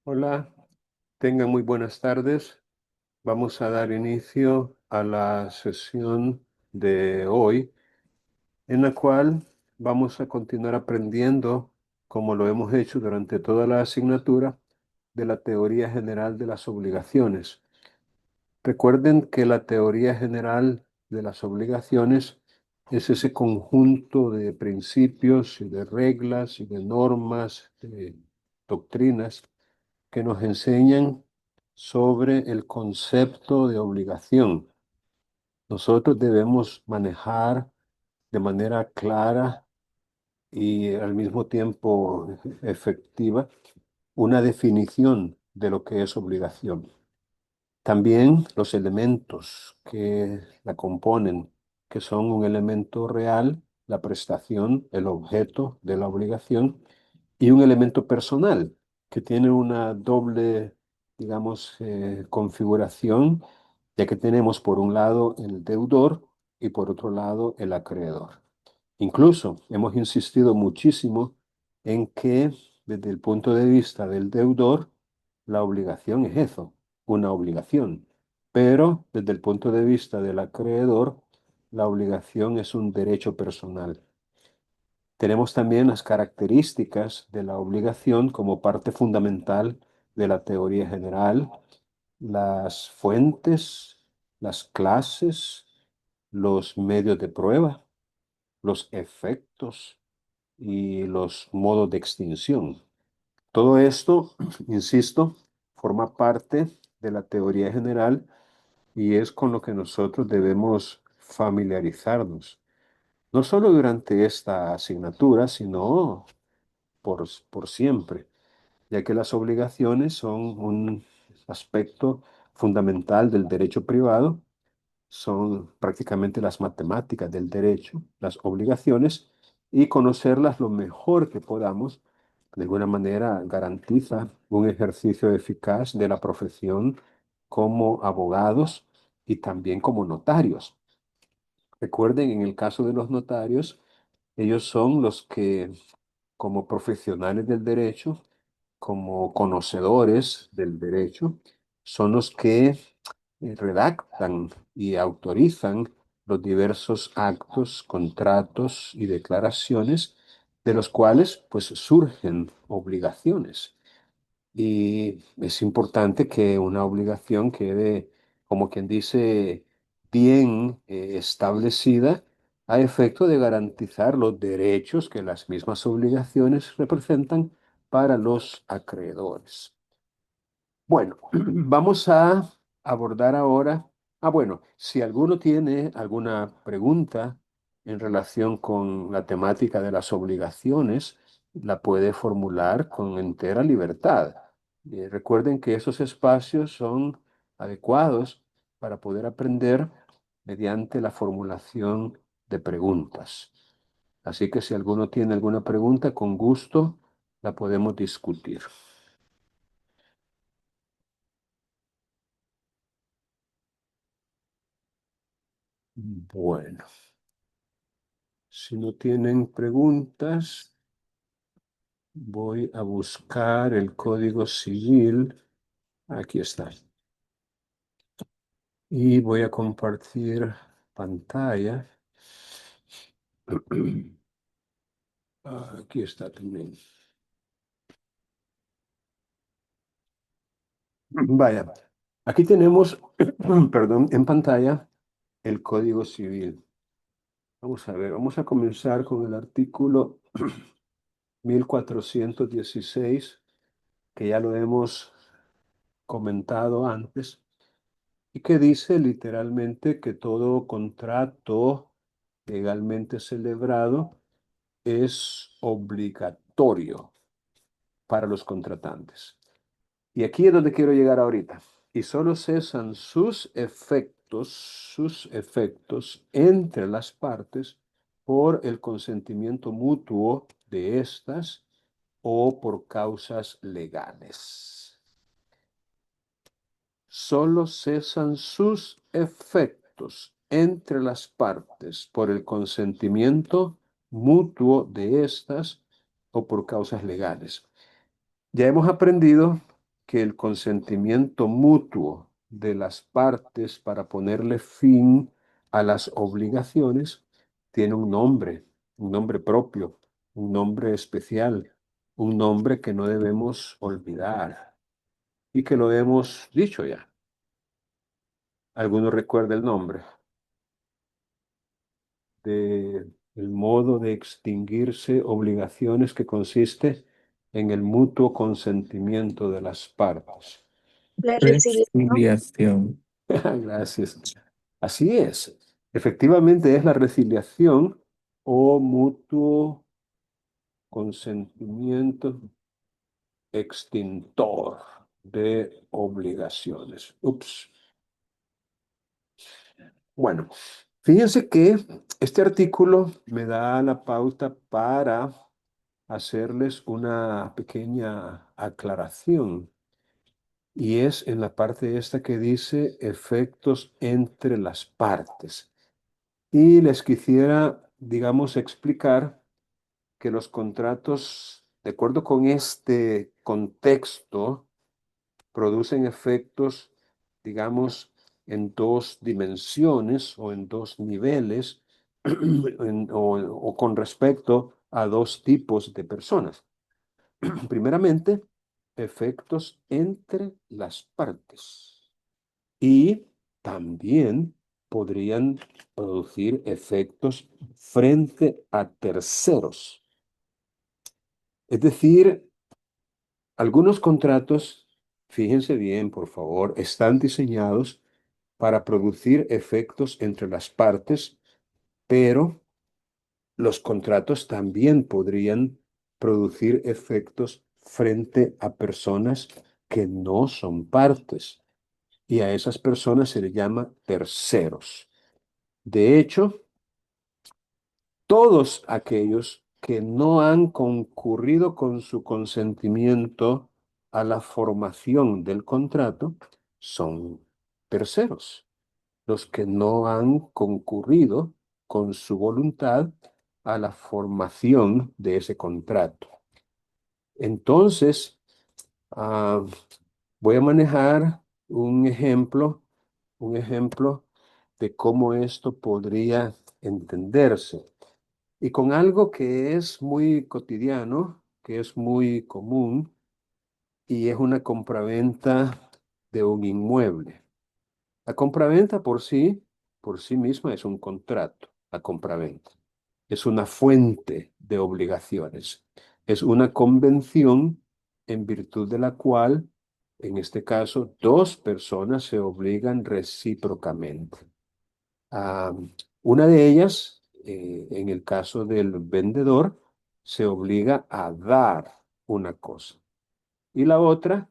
Hola, tengan muy buenas tardes. Vamos a dar inicio a la sesión de hoy, en la cual vamos a continuar aprendiendo, como lo hemos hecho durante toda la asignatura, de la teoría general de las obligaciones. Recuerden que la teoría general de las obligaciones es ese conjunto de principios y de reglas y de normas, de doctrinas que nos enseñan sobre el concepto de obligación. Nosotros debemos manejar de manera clara y al mismo tiempo efectiva una definición de lo que es obligación. También los elementos que la componen, que son un elemento real, la prestación, el objeto de la obligación, y un elemento personal que tiene una doble, digamos, configuración, ya que tenemos por un lado el deudor y por otro lado el acreedor. Incluso hemos insistido muchísimo en que desde el punto de vista del deudor, la obligación es eso, una obligación. Pero desde el punto de vista del acreedor, la obligación es un derecho personal. Tenemos también las características de la obligación como parte fundamental de la teoría general, las fuentes, las clases, los medios de prueba, los efectos y los modos de extinción. Todo esto, insisto, forma parte de la teoría general y es con lo que nosotros debemos familiarizarnos, no solo durante esta asignatura, sino por siempre, ya que las obligaciones son un aspecto fundamental del derecho privado, son prácticamente las matemáticas del derecho, las obligaciones, y conocerlas lo mejor que podamos, de alguna manera garantiza un ejercicio eficaz de la profesión como abogados y también como notarios. Recuerden, en el caso de los notarios, ellos son los que, como profesionales del derecho, como conocedores del derecho, son los que redactan y autorizan los diversos actos, contratos y declaraciones de los cuales pues surgen obligaciones. Y es importante que una obligación quede, como quien dice, bien establecida a efecto de garantizar los derechos que las mismas obligaciones representan para los acreedores. Bueno, vamos a abordar ahora. Bueno, si alguno tiene alguna pregunta en relación con la temática de las obligaciones, la puede formular con entera libertad. Recuerden que esos espacios son adecuados para poder aprender mediante la formulación de preguntas. Así que si alguno tiene alguna pregunta, con gusto la podemos discutir. Bueno. Si no tienen preguntas, voy a buscar el código civil. Aquí está. Y voy a compartir pantalla. Aquí está también. Vaya, aquí tenemos, perdón, en pantalla el código civil. Vamos a ver, vamos a comenzar con el artículo 1416, que ya lo hemos comentado antes, y que dice literalmente que todo contrato legalmente celebrado es obligatorio para los contratantes. Y aquí es donde quiero llegar ahorita. Y solo cesan sus efectos entre las partes por el consentimiento mutuo de estas o por causas legales. Solo cesan sus efectos entre las partes por el consentimiento mutuo de estas o por causas legales. Ya hemos aprendido que el consentimiento mutuo de las partes para ponerle fin a las obligaciones tiene un nombre propio, un nombre especial, un nombre que no debemos olvidar y que lo hemos dicho ya. ¿Alguno recuerda el nombre de el modo de extinguirse obligaciones que consiste en el mutuo consentimiento de las partes? La resilición. Resiliación. Gracias. Así es. Efectivamente es la resiliación o mutuo consentimiento extintor de obligaciones. Ups. Bueno, fíjense que este artículo me da la pauta para hacerles una pequeña aclaración. Y es en la parte esta que dice efectos entre las partes. Y les quisiera, digamos, explicar que los contratos, de acuerdo con este contexto, producen efectos, digamos, en dos dimensiones o en dos niveles o con respecto a dos tipos de personas. Primeramente, efectos entre las partes y también podrían producir efectos frente a terceros. Es decir, algunos contratos, fíjense bien, por favor, están diseñados para producir efectos entre las partes, pero los contratos también podrían producir efectos frente a personas que no son partes, y a esas personas se les llama terceros. De hecho, todos aquellos que no han concurrido con su consentimiento a la formación del contrato son terceros. Los que no han concurrido con su voluntad a la formación de ese contrato. Entonces, ah, voy a manejar un ejemplo de cómo esto podría entenderse. Y con algo que es muy cotidiano, que es muy común, y es una compraventa de un inmueble. La compraventa por sí misma es un contrato, la compraventa. Es una fuente de obligaciones. Es una convención en virtud de la cual, en este caso, dos personas se obligan recíprocamente. Ah, una de ellas, en el caso del vendedor, se obliga a dar una cosa. Y la otra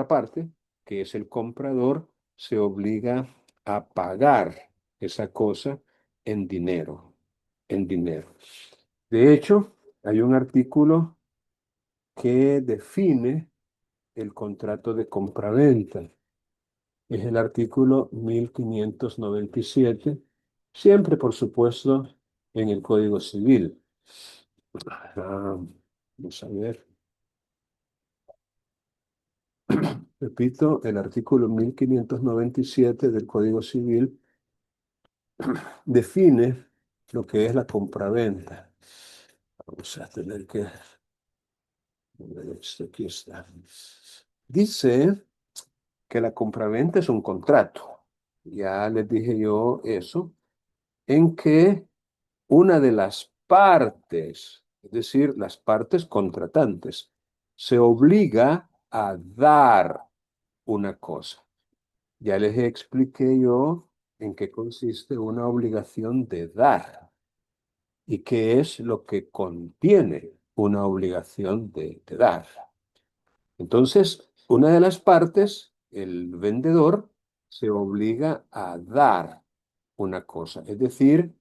parte, que es el comprador, se obliga a pagar esa cosa en dinero, en dinero. De hecho, hay un artículo que define el contrato de compraventa. Es el artículo 1597, siempre, por supuesto, en el Código Civil. Vamos a ver. Repito, el artículo 1597 del Código Civil define lo que es la compraventa. Vamos a tener que ver esto, aquí está. Dice que la compraventa es un contrato. Ya les dije yo eso, en que una de las partes, es decir, las partes contratantes, se obliga a dar una cosa. Ya les expliqué yo en qué consiste una obligación de dar y qué es lo que contiene una obligación de dar. Entonces, una de las partes, el vendedor, se obliga a dar una cosa, es decir,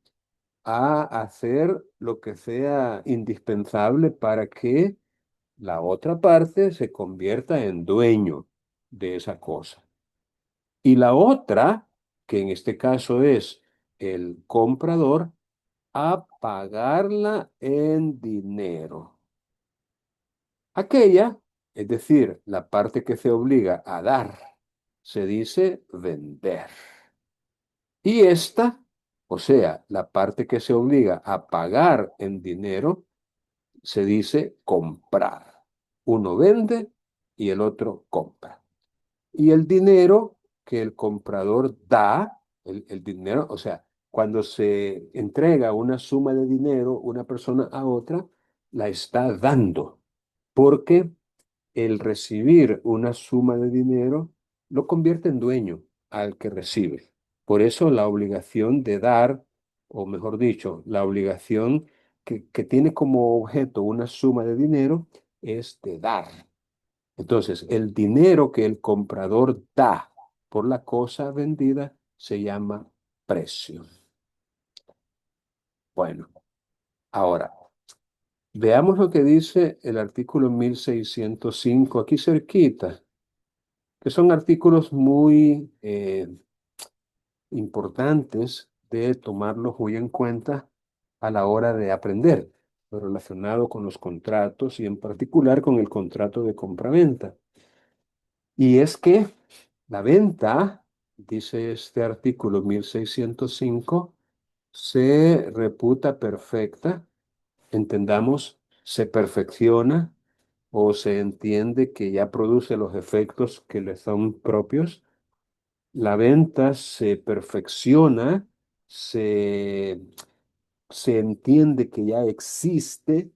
a hacer lo que sea indispensable para que la otra parte se convierta en dueño de esa cosa. Y la otra, que en este caso es el comprador, a pagarla en dinero. Aquella Es decir, la parte que se obliga a dar, se dice vender. Y esta, o sea, la parte que se obliga a pagar en dinero, se dice comprar. Uno vende y el otro compra. Y el dinero que el comprador da, el dinero, o sea, cuando se entrega una suma de dinero una persona a otra, la está dando, porque el recibir una suma de dinero lo convierte en dueño al que recibe. Por eso la obligación de dar, o mejor dicho, la obligación que tiene como objeto una suma de dinero es de dar. Entonces, el dinero que el comprador da por la cosa vendida se llama precio. Bueno, ahora, veamos lo que dice el artículo 1605 aquí cerquita, que son artículos muy importantes de tomarlos muy en cuenta a la hora de aprender, lo relacionado con los contratos y en particular con el contrato de compraventa. Y es que la venta, dice este artículo 1605, se reputa perfecta, entendamos, se perfecciona o se entiende que ya produce los efectos que le son propios. La venta se perfecciona, se, se entiende que ya existe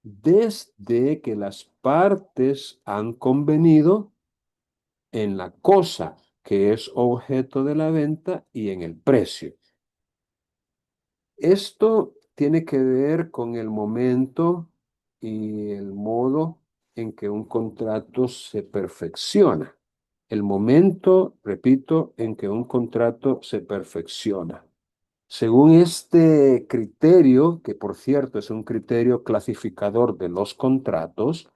desde que las partes han convenido en la cosa que es objeto de la venta y en el precio. Esto tiene que ver con el momento y el modo en que un contrato se perfecciona. El momento, repito, en que un contrato se perfecciona. Según este criterio, que por cierto es un criterio clasificador de los contratos,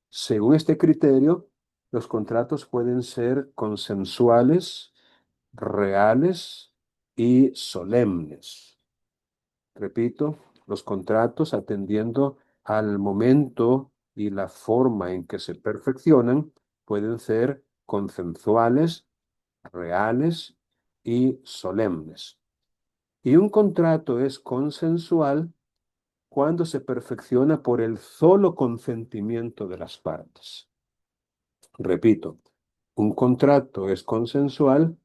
según este criterio, los contratos pueden ser consensuales, reales y solemnes. Repito, los contratos atendiendo al momento y la forma en que se perfeccionan pueden ser consensuales, reales y solemnes. Y un contrato es consensual cuando se perfecciona por el solo consentimiento de las partes. Repito, un contrato es consensual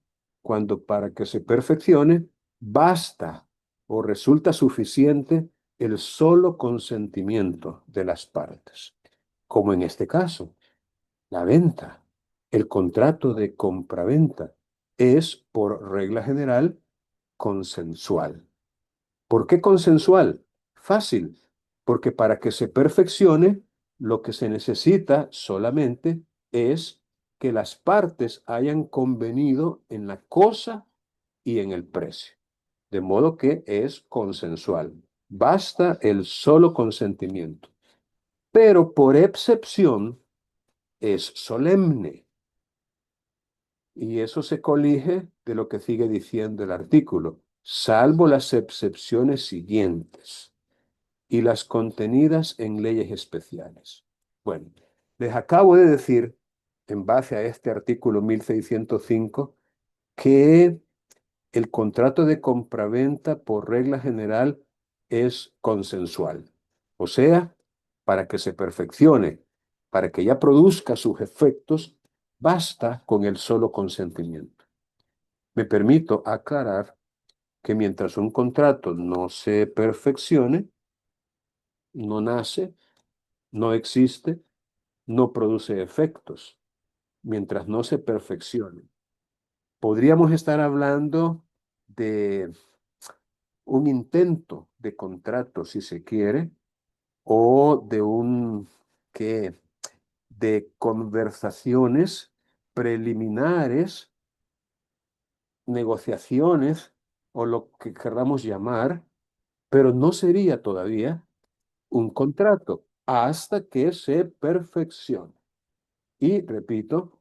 cuando para que se perfeccione basta o resulta suficiente el solo consentimiento de las partes, como en este caso, la venta. El contrato de compraventa es, por regla general, consensual. ¿Por qué consensual? Fácil, porque para que se perfeccione, lo que se necesita solamente es que las partes hayan convenido en la cosa y en el precio. De modo que es consensual. Basta el solo consentimiento. Pero por excepción es solemne. Y eso se colige de lo que sigue diciendo el artículo, salvo las excepciones siguientes y las contenidas en leyes especiales. Bueno, les acabo de decir, en base a este artículo 1605, que el contrato de compraventa por regla general es consensual. O sea, para que se perfeccione, para que ya produzca sus efectos, basta con el solo consentimiento. Me permito aclarar que mientras un contrato no se perfeccione, no nace, no existe, no produce efectos, mientras no se perfeccione. Podríamos estar hablando de un intento de contrato, si se quiere, o de ¿qué? De conversaciones preliminares, negociaciones, o lo que queramos llamar, pero no sería todavía un contrato hasta que se perfeccione. Y repito,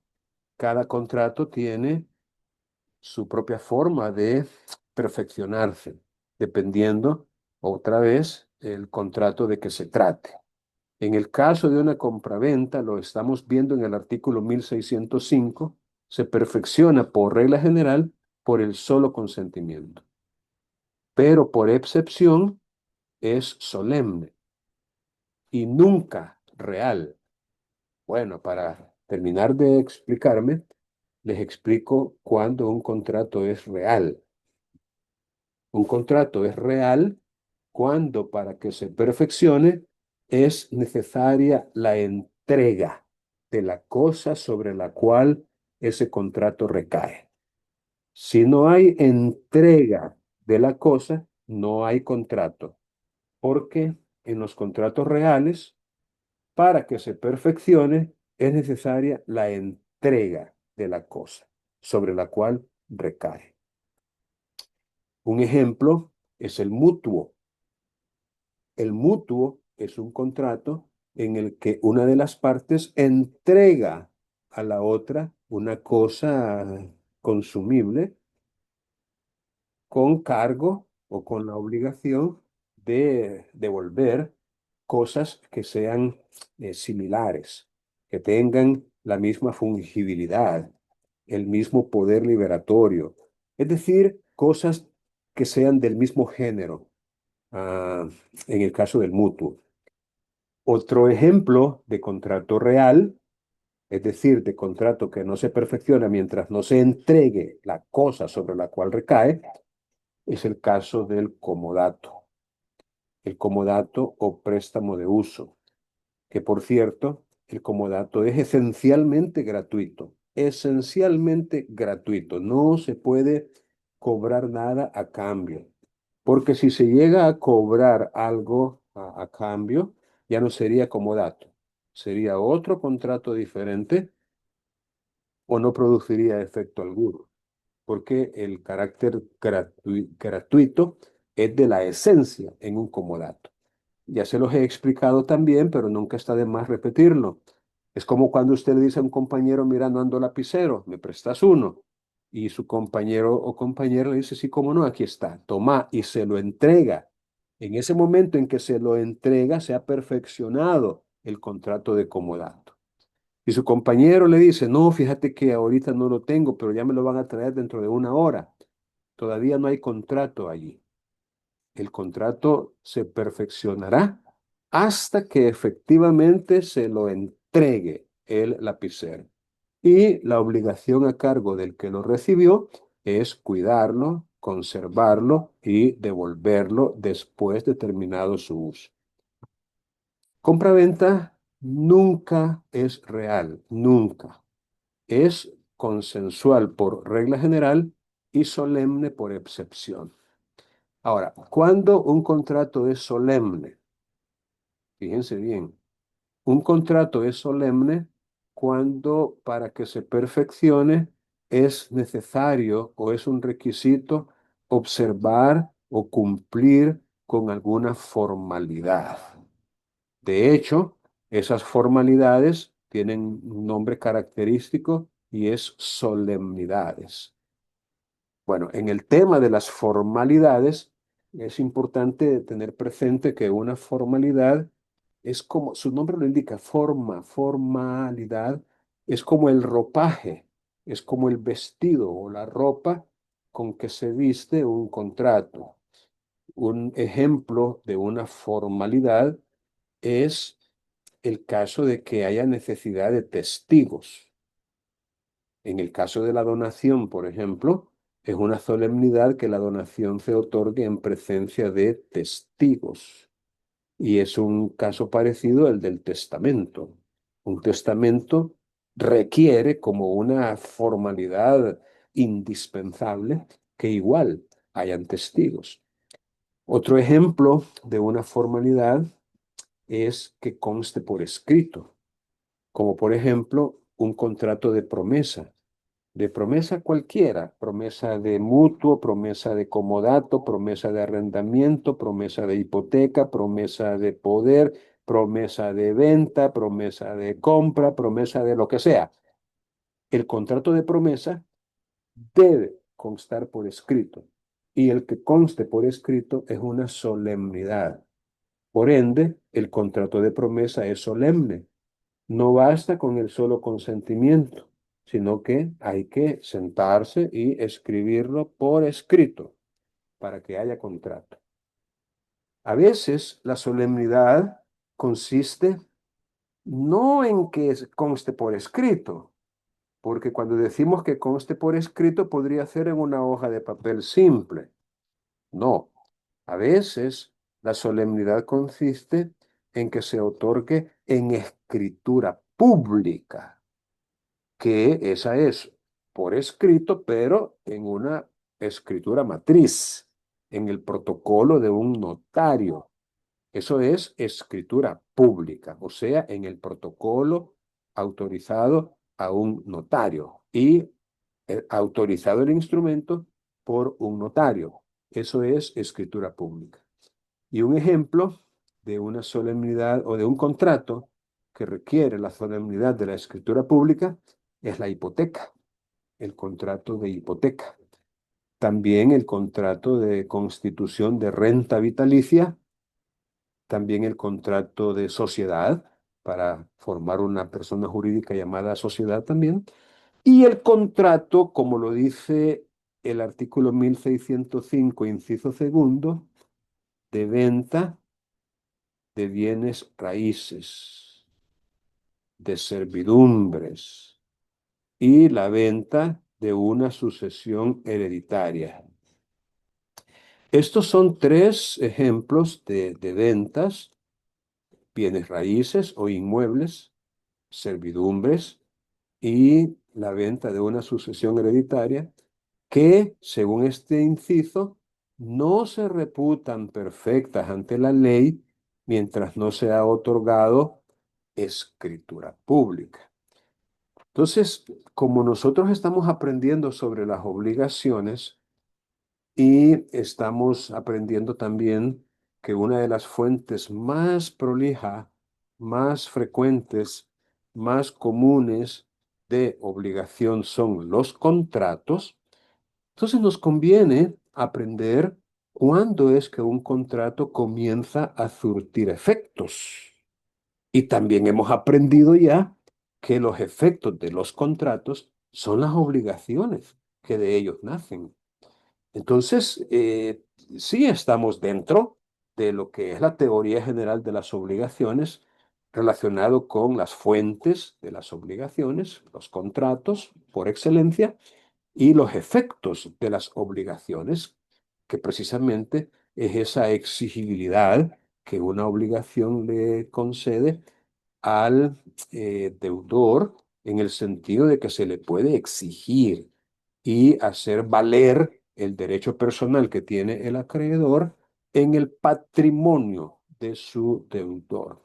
cada contrato tiene su propia forma de perfeccionarse, dependiendo otra vez el contrato de que se trate. En el caso de una compraventa, lo estamos viendo en el artículo 1605, se perfecciona por regla general por el solo consentimiento, pero por excepción es solemne y nunca real. Bueno, para terminar de explicarme, les explico cuándo un contrato es real. Un contrato es real cuando para que se perfeccione es necesaria la entrega de la cosa sobre la cual ese contrato recae. Si no hay entrega de la cosa, no hay contrato, porque en los contratos reales, para que se perfeccione, es necesaria la entrega de la cosa sobre la cual recae. Un ejemplo es el mutuo. El mutuo es un contrato en el que una de las partes entrega a la otra una cosa consumible con cargo o con la obligación de devolver cosas que sean similares, que tengan la misma fungibilidad, el mismo poder liberatorio, es decir, cosas que sean del mismo género, en el caso del mutuo. Otro ejemplo de contrato real, es decir, de contrato que no se perfecciona mientras no se entregue la cosa sobre la cual recae, es el caso del comodato. El comodato o préstamo de uso, que por cierto, el comodato es esencialmente gratuito. No se puede cobrar nada a cambio, porque si se llega a cobrar algo a cambio, ya no sería comodato, sería otro contrato diferente o no produciría efecto alguno, porque el carácter gratuito es de la esencia en un comodato. Ya se los he explicado también, pero nunca está de más repetirlo. Es como cuando usted le dice a un compañero, mira, no ando lapicero, ¿me prestas uno? Y su compañero o compañera le dice, sí, cómo no, aquí está, toma, y se lo entrega. En ese momento en que se lo entrega, se ha perfeccionado el contrato de comodato. Y su compañero le dice, no, fíjate que ahorita no lo tengo, pero ya me lo van a traer dentro de una hora. Todavía no hay contrato allí. El contrato se perfeccionará hasta que efectivamente se lo entregue el lapicero. Y la obligación a cargo del que lo recibió es cuidarlo, conservarlo y devolverlo después de terminado su uso. Compraventa nunca es real, nunca. Es consensual por regla general y solemne por excepción. Ahora, cuando un contrato es solemne, fíjense bien, un contrato es solemne cuando para que se perfeccione es necesario o es un requisito observar o cumplir con alguna formalidad. De hecho, esas formalidades tienen un nombre característico y es solemnidades. Bueno, en el tema de las formalidades, es importante tener presente que una formalidad es como, su nombre lo indica, formalidad, es como el ropaje, es como el vestido o la ropa con que se viste un contrato. Un ejemplo de una formalidad es el caso de que haya necesidad de testigos. En el caso de la donación, por ejemplo, es una solemnidad que la donación se otorgue en presencia de testigos. Y es un caso parecido al del testamento. Un testamento requiere como una formalidad indispensable que igual hayan testigos. Otro ejemplo de una formalidad es que conste por escrito, como por ejemplo un contrato de promesa cualquiera, promesa de mutuo, promesa de comodato, promesa de arrendamiento, promesa de hipoteca, promesa de poder, promesa de venta, promesa de compra, promesa de lo que sea. El contrato de promesa debe constar por escrito y el que conste por escrito es una solemnidad. Por ende, el contrato de promesa es solemne. No basta con el solo consentimiento, sino que hay que sentarse y escribirlo por escrito para que haya contrato. A veces la solemnidad consiste no en que conste por escrito, porque cuando decimos que conste por escrito podría ser en una hoja de papel simple. No, a veces la solemnidad consiste en que se otorgue en escritura pública, que esa es por escrito, pero en una escritura matriz, en el protocolo de un notario. Eso es escritura pública, o sea, en el protocolo autorizado a un notario y autorizado el instrumento por un notario. Eso es escritura pública. Y un ejemplo de una solemnidad o de un contrato que requiere la solemnidad de la escritura pública es la hipoteca, el contrato de hipoteca. También el contrato de constitución de renta vitalicia, también el contrato de sociedad para formar una persona jurídica llamada sociedad también, y el contrato, como lo dice el artículo 1605, inciso segundo, de venta de bienes raíces, de servidumbres y la venta de una sucesión hereditaria. Estos son tres ejemplos de ventas: bienes raíces o inmuebles, servidumbres y la venta de una sucesión hereditaria que, según este inciso, no se reputan perfectas ante la ley mientras no se ha otorgado escritura pública. Entonces, como nosotros estamos aprendiendo sobre las obligaciones y estamos aprendiendo también que una de las fuentes más prolija, más frecuentes, más comunes de obligación son los contratos, entonces nos conviene aprender cuándo es que un contrato comienza a surtir efectos. Y también hemos aprendido ya que los efectos de los contratos son las obligaciones que de ellos nacen. Entonces, sí estamos dentro de lo que es la teoría general de las obligaciones relacionado con las fuentes de las obligaciones, los contratos por excelencia, y los efectos de las obligaciones, que precisamente es esa exigibilidad que una obligación le concede al deudor en el sentido de que se le puede exigir y hacer valer el derecho personal que tiene el acreedor en el patrimonio de su deudor.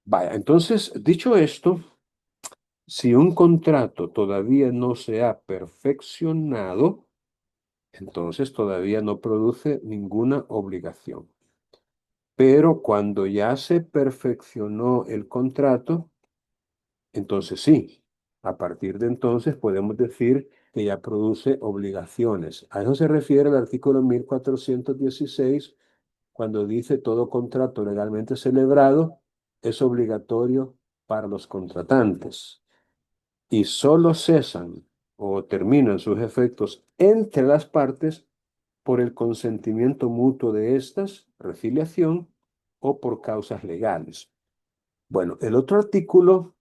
Vaya, entonces, dicho esto, si un contrato todavía no se ha perfeccionado, entonces todavía no produce ninguna obligación. Pero cuando ya se perfeccionó el contrato, entonces sí, a partir de entonces podemos decir que ya produce obligaciones. A eso se refiere el artículo 1416 cuando dice todo contrato legalmente celebrado es obligatorio para los contratantes y solo cesan o terminan sus efectos entre las partes por el consentimiento mutuo de estas, refiliación, o por causas legales. Bueno, el otro artículo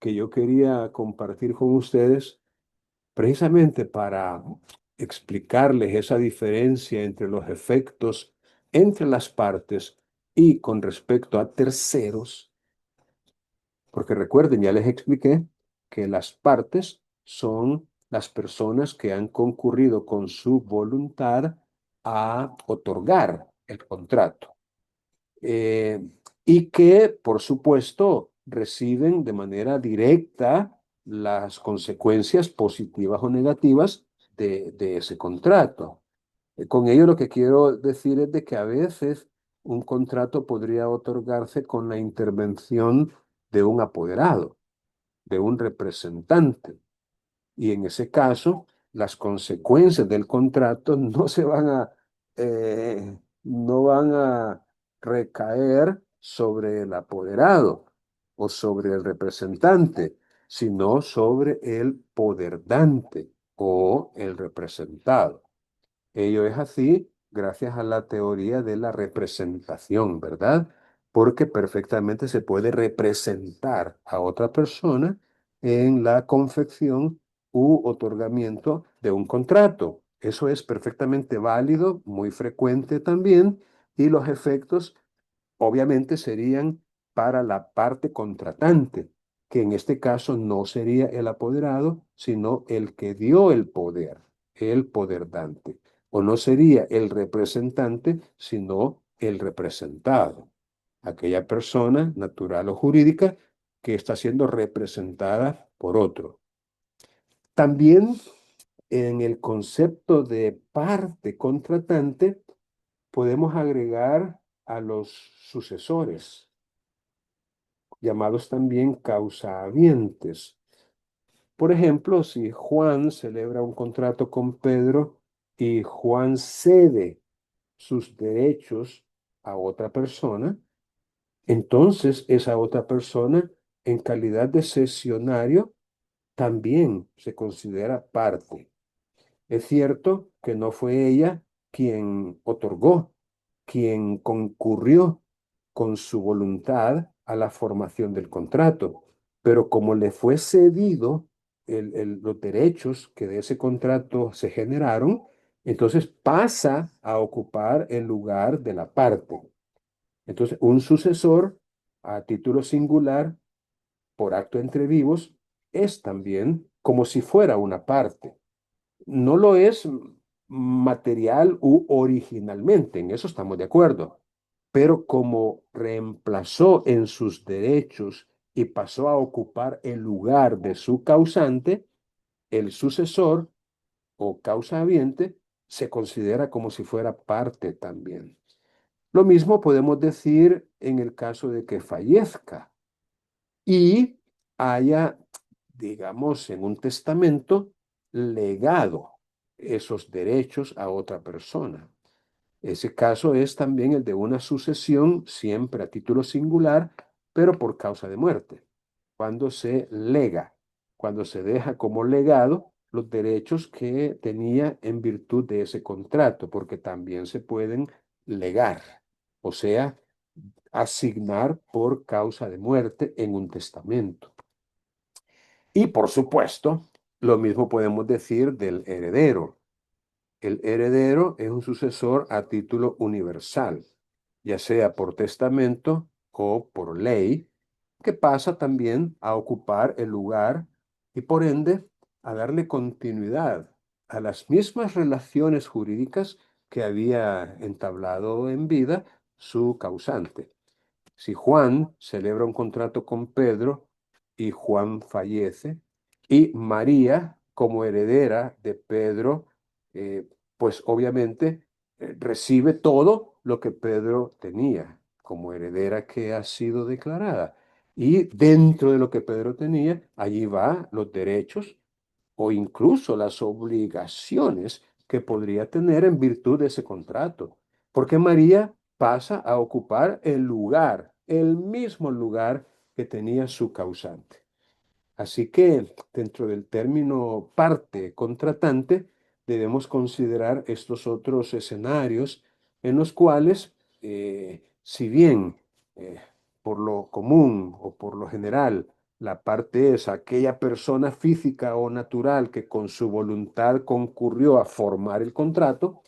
que yo quería compartir con ustedes, precisamente para explicarles esa diferencia entre los efectos entre las partes y con respecto a terceros, porque recuerden, ya les expliqué que las partes son las personas que han concurrido con su voluntad a otorgar el contrato. eh, y que, por supuesto, reciben de manera directa las consecuencias positivas o negativas de ese contrato. Con ello lo que quiero decir es de que a veces un contrato podría otorgarse con la intervención de un apoderado, de un representante. Y en ese caso, las consecuencias del contrato no se van a, no van recaer sobre el apoderado o sobre el representante, sino sobre el poderdante o el representado. Ello es así gracias a la teoría de la representación, ¿verdad? Porque perfectamente se puede representar a otra persona en la confección u otorgamiento de un contrato. Eso es perfectamente válido, muy frecuente también, y los efectos obviamente serían para la parte contratante, que en este caso no sería el apoderado, sino el que dio el poder dante. O no sería el representante, sino el representado. Aquella persona, natural o jurídica, que está siendo representada por otro. También en el concepto de parte contratante podemos agregar a los sucesores, llamados también causahabientes. Por ejemplo, si Juan celebra un contrato con Pedro y Juan cede sus derechos a otra persona, entonces esa otra persona, en calidad de cesionario, también se considera parte. Es cierto que no fue ella quien otorgó, quien concurrió con su voluntad a la formación del contrato, pero como le fue cedido los derechos que de ese contrato se generaron, entonces pasa a ocupar el lugar de la parte. Entonces, un sucesor a título singular por acto entre vivos es también como si fuera una parte. No lo es material u originalmente, en eso estamos de acuerdo, pero como reemplazó en sus derechos y pasó a ocupar el lugar de su causante, el sucesor o causa habiente se considera como si fuera parte también. Lo mismo podemos decir en el caso de que fallezca y haya, digamos, en un testamento legado esos derechos a otra persona. Ese caso es también el de una sucesión, siempre a título singular, pero por causa de muerte. Cuando se lega, cuando se deja como legado los derechos que tenía en virtud de ese contrato, porque también se pueden legar, o sea, asignar por causa de muerte en un testamento. Y por supuesto, lo mismo podemos decir del heredero. El heredero es un sucesor a título universal, ya sea por testamento o por ley, que pasa también a ocupar el lugar y por ende a darle continuidad a las mismas relaciones jurídicas que había entablado en vida su causante. Si Juan celebra un contrato con Pedro y Juan fallece, y María, como heredera de Pedro, eh, pues obviamente recibe todo lo que Pedro tenía como heredera que ha sido declarada. Y dentro de lo que Pedro tenía, allí va los derechos o incluso las obligaciones que podría tener en virtud de ese contrato. Porque María pasa a ocupar el lugar, el mismo lugar que tenía su causante. Así que dentro del término parte contratante, debemos considerar estos otros escenarios en los cuales, si bien eh, por lo común o por lo general, la parte es aquella persona física o natural que con su voluntad concurrió a formar el contrato,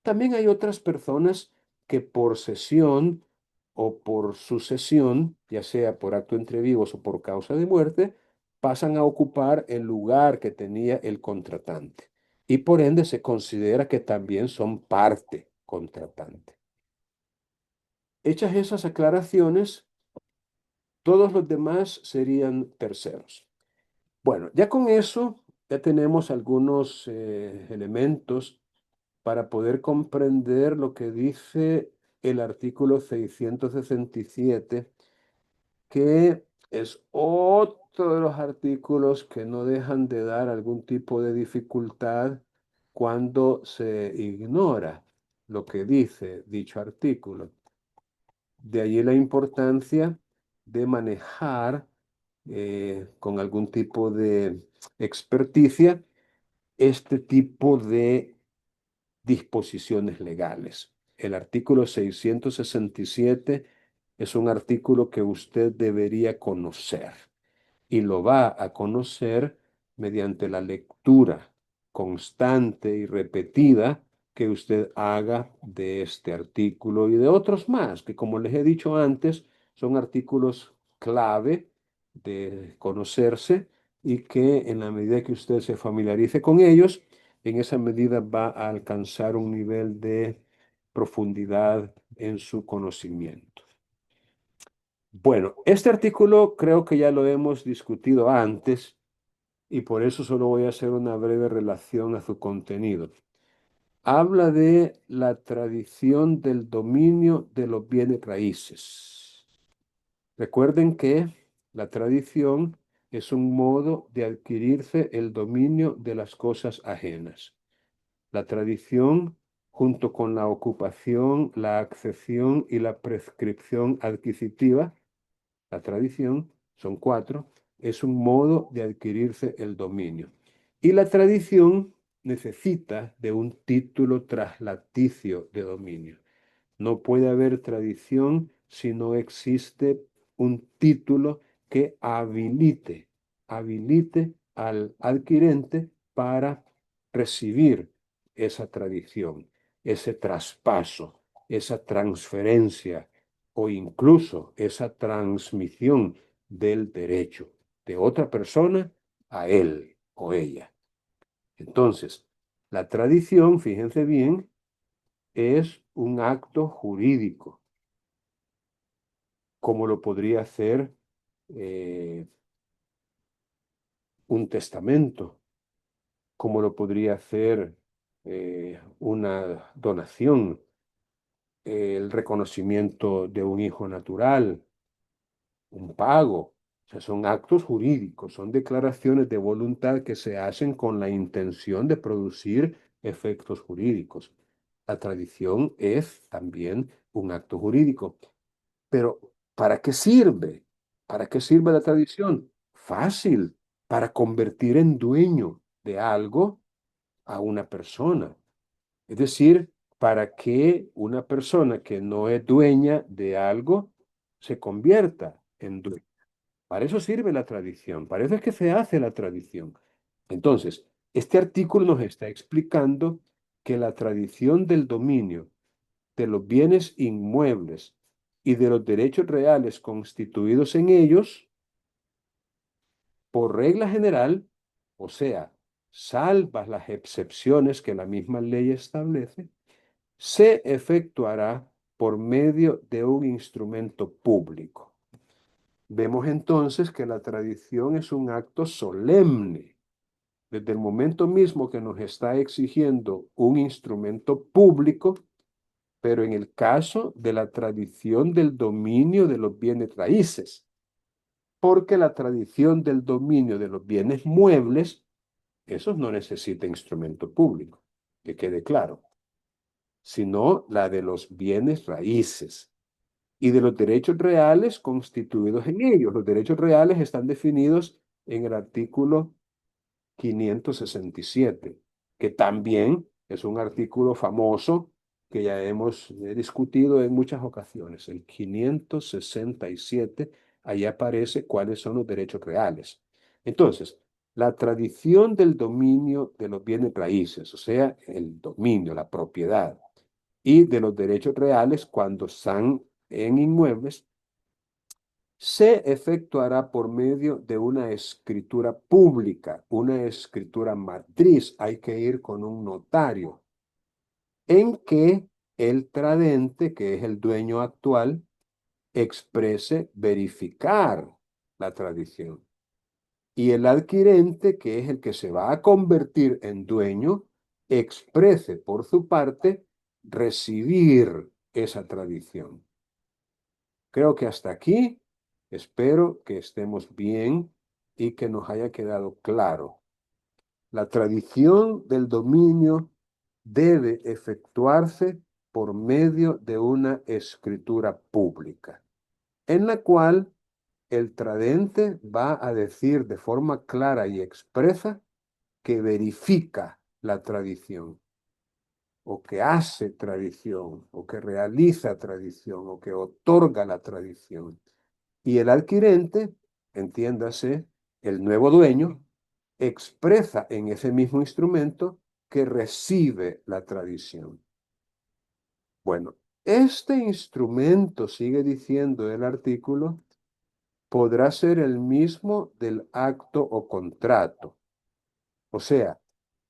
también hay otras personas que por cesión o por sucesión, ya sea por acto entre vivos o por causa de muerte, pasan a ocupar el lugar que tenía el contratante. Y por ende se considera que también son parte contratante. Hechas esas aclaraciones, todos los demás serían terceros. Bueno, ya con eso ya tenemos algunos elementos para poder comprender lo que dice el artículo 667, que es otro de los artículos que no dejan de dar algún tipo de dificultad cuando se ignora lo que dice dicho artículo. De allí la importancia de manejar con algún tipo de experticia este tipo de disposiciones legales. El artículo 667 es un artículo que usted debería conocer y lo va a conocer mediante la lectura constante y repetida que usted haga de este artículo y de otros más, que como les he dicho antes, son artículos clave de conocerse y que en la medida que usted se familiarice con ellos, en esa medida va a alcanzar un nivel de profundidad en su conocimiento. Bueno, este artículo creo que ya lo hemos discutido antes y por eso solo voy a hacer una breve relación a su contenido. Habla de la tradición del dominio de los bienes raíces. Recuerden que la tradición es un modo de adquirirse el dominio de las cosas ajenas. La tradición, junto con la ocupación, la accesión y la prescripción adquisitiva, la tradición, son cuatro, es un modo de adquirirse el dominio. Y la tradición necesita de un título traslaticio de dominio. No puede haber tradición si no existe un título que habilite al adquirente para recibir esa tradición, ese traspaso, esa transferencia o incluso esa transmisión del derecho de otra persona a él o ella. Entonces, la tradición, fíjense bien, es un acto jurídico, como lo podría ser un testamento, como lo podría ser una donación, el reconocimiento de un hijo natural, un pago. O sea, son actos jurídicos, son declaraciones de voluntad que se hacen con la intención de producir efectos jurídicos. La tradición es también un acto jurídico. Pero, ¿para qué sirve? ¿Para qué sirve la tradición? Fácil, para convertir en dueño de algo a una persona. Es decir, para que una persona que no es dueña de algo se convierta en dueño. Para eso sirve la tradición, para eso es que se hace la tradición. Entonces, este artículo nos está explicando que la tradición del dominio de los bienes inmuebles y de los derechos reales constituidos en ellos, por regla general, o sea, salvas las excepciones que la misma ley establece, se efectuará por medio de un instrumento público. Vemos entonces que la tradición es un acto solemne. Desde el momento mismo que nos está exigiendo un instrumento público, pero en el caso de la tradición del dominio de los bienes raíces, porque la tradición del dominio de los bienes muebles, esos no necesita instrumento público, que quede claro, sino la de los bienes raíces y de los derechos reales constituidos en ellos. Los derechos reales están definidos en el artículo 567, que también es un artículo famoso que ya hemos discutido en muchas ocasiones. El 567, ahí aparece cuáles son los derechos reales. Entonces, la tradición del dominio de los bienes raíces, o sea, el dominio, la propiedad, y de los derechos reales cuando están en inmuebles, se efectuará por medio de una escritura pública, una escritura matriz. Hay que ir con un notario, en que el tradente, que es el dueño actual, exprese verificar la tradición. Y el adquirente, que es el que se va a convertir en dueño, exprese por su parte recibir esa tradición. Creo que hasta aquí espero que estemos bien y que nos haya quedado claro. La tradición del dominio debe efectuarse por medio de una escritura pública, en la cual el tradente va a decir de forma clara y expresa que verifica la tradición, o que hace tradición, o que realiza tradición, o que otorga la tradición. Y el adquirente, entiéndase, el nuevo dueño, expresa en ese mismo instrumento que recibe la tradición. Bueno, este instrumento, sigue diciendo el artículo, podrá ser el mismo del acto o contrato. O sea,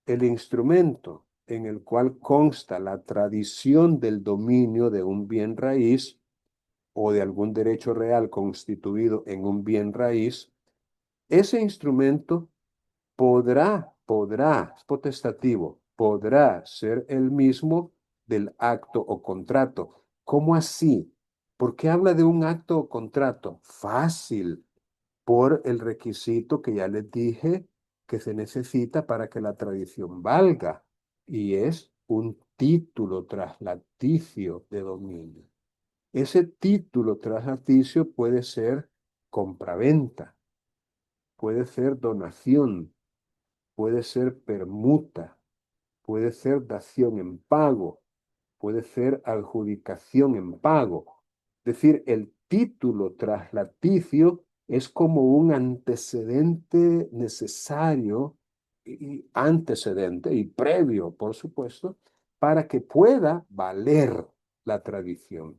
el instrumento en el cual consta la tradición del dominio de un bien raíz o de algún derecho real constituido en un bien raíz, ese instrumento es potestativo, podrá ser el mismo del acto o contrato. ¿Cómo así? ¿Por qué habla de un acto o contrato? Fácil, por el requisito que ya les dije que se necesita para que la tradición valga, y es un título traslaticio de dominio. Ese título traslaticio puede ser compraventa, puede ser donación, puede ser permuta, puede ser dación en pago, puede ser adjudicación en pago. Es decir, el título traslaticio es como un antecedente necesario y antecedente y previo, por supuesto, para que pueda valer la tradición.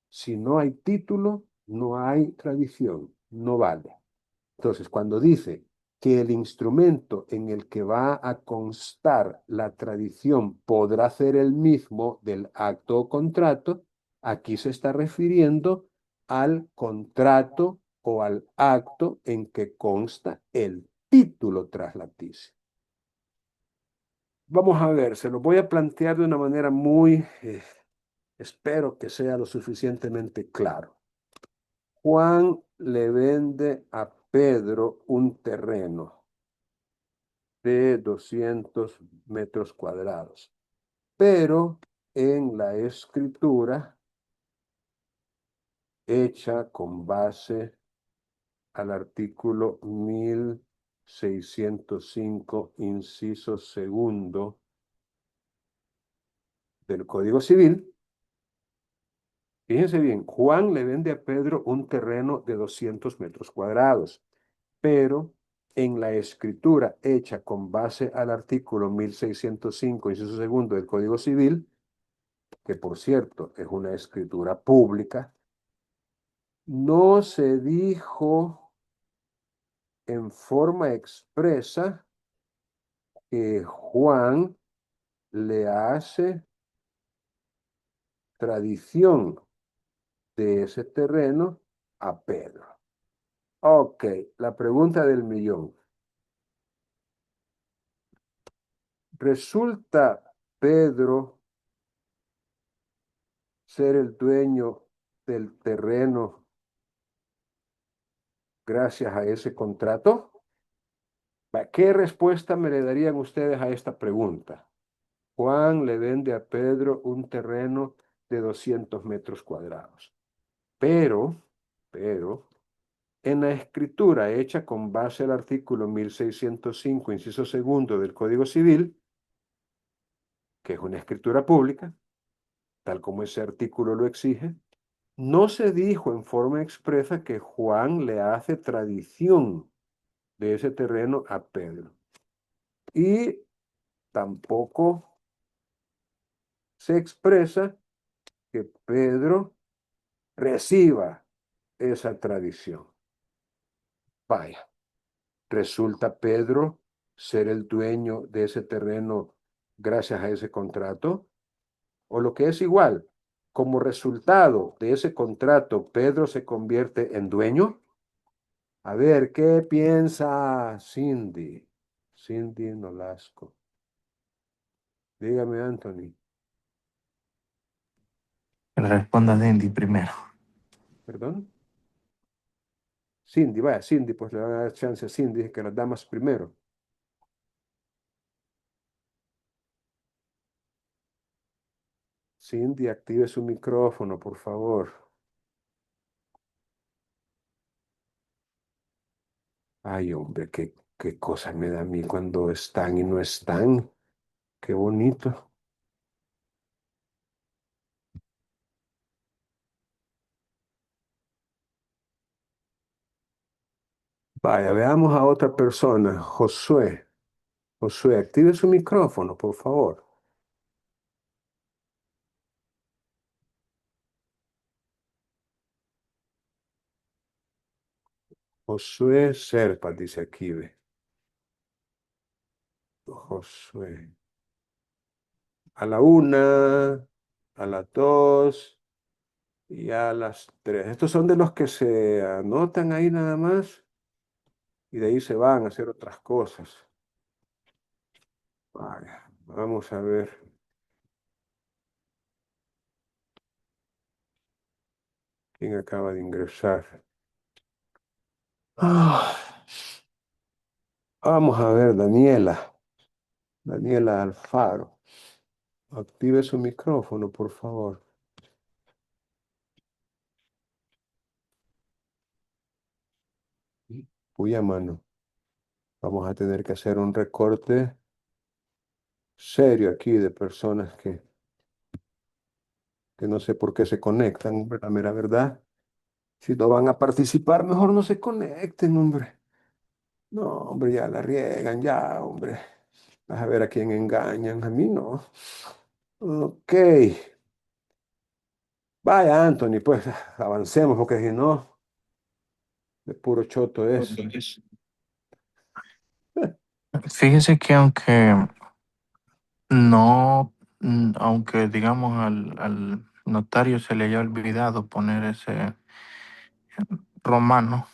Si no hay título, no hay tradición, no vale. Entonces, cuando dice que el instrumento en el que va a constar la tradición podrá ser el mismo del acto o contrato, aquí se está refiriendo al contrato o al acto en que consta el título traslaticio. Vamos a ver, se lo voy a plantear de una manera muy, espero que sea lo suficientemente claro. Juan le vende a Pedro un terreno de 200 metros cuadrados. Pero en la escritura hecha con base al artículo 1605, inciso segundo del Código Civil, fíjense bien, Juan le vende a Pedro un terreno de 200 metros cuadrados, pero en la escritura hecha con base al artículo 1605, inciso segundo del Código Civil, que por cierto es una escritura pública, no se dijo en forma expresa que Juan le hace tradición de ese terreno a Pedro. Ok, la pregunta del millón. ¿Resulta Pedro ser el dueño del terreno gracias a ese contrato? ¿Qué respuesta me le darían ustedes a esta pregunta? Juan le vende a Pedro un terreno de 200 metros cuadrados. Pero, en la escritura hecha con base al artículo 1605, inciso segundo del Código Civil, que es una escritura pública, tal como ese artículo lo exige, no se dijo en forma expresa que Juan le hace tradición de ese terreno a Pedro. Y tampoco se expresa que Pedro reciba esa tradición. Vaya, ¿resulta Pedro ser el dueño de ese terreno gracias a ese contrato? O lo que es igual, como resultado de ese contrato, Pedro se convierte en dueño. A ver, ¿qué piensa Cindy? Cindy Nolasco. Dígame, Anthony. Que le responda Cindy primero. ¿Perdón? Cindy, vaya, Cindy, pues le van a dar chance a Cindy que las damas primero. Cindy, active su micrófono, por favor. Ay, hombre, qué cosas me da a mí cuando están y no están. Qué bonito. Vaya, veamos a otra persona. Josué. Josué, active su micrófono, por favor. Josué Serpa, dice aquí, ve. Josué. A la una, a las dos y a las tres. Estos son de los que se anotan ahí nada más y de ahí se van a hacer otras cosas. Vaya, vamos a ver. ¿Quién acaba de ingresar? Ah, vamos a ver, Daniela. Daniela Alfaro. Active su micrófono, por favor. Uy, a mano. Vamos a tener que hacer un recorte serio aquí de personas que no sé por qué se conectan, la mera verdad. Si no van a participar, mejor no se conecten, hombre. No, hombre, ya la riegan, ya, hombre. Vas a ver a quién engañan. A mí no. Ok. Vaya, Anthony, pues avancemos, porque si no, de puro choto es. Fíjese que no, aunque digamos al notario se le haya olvidado poner ese romano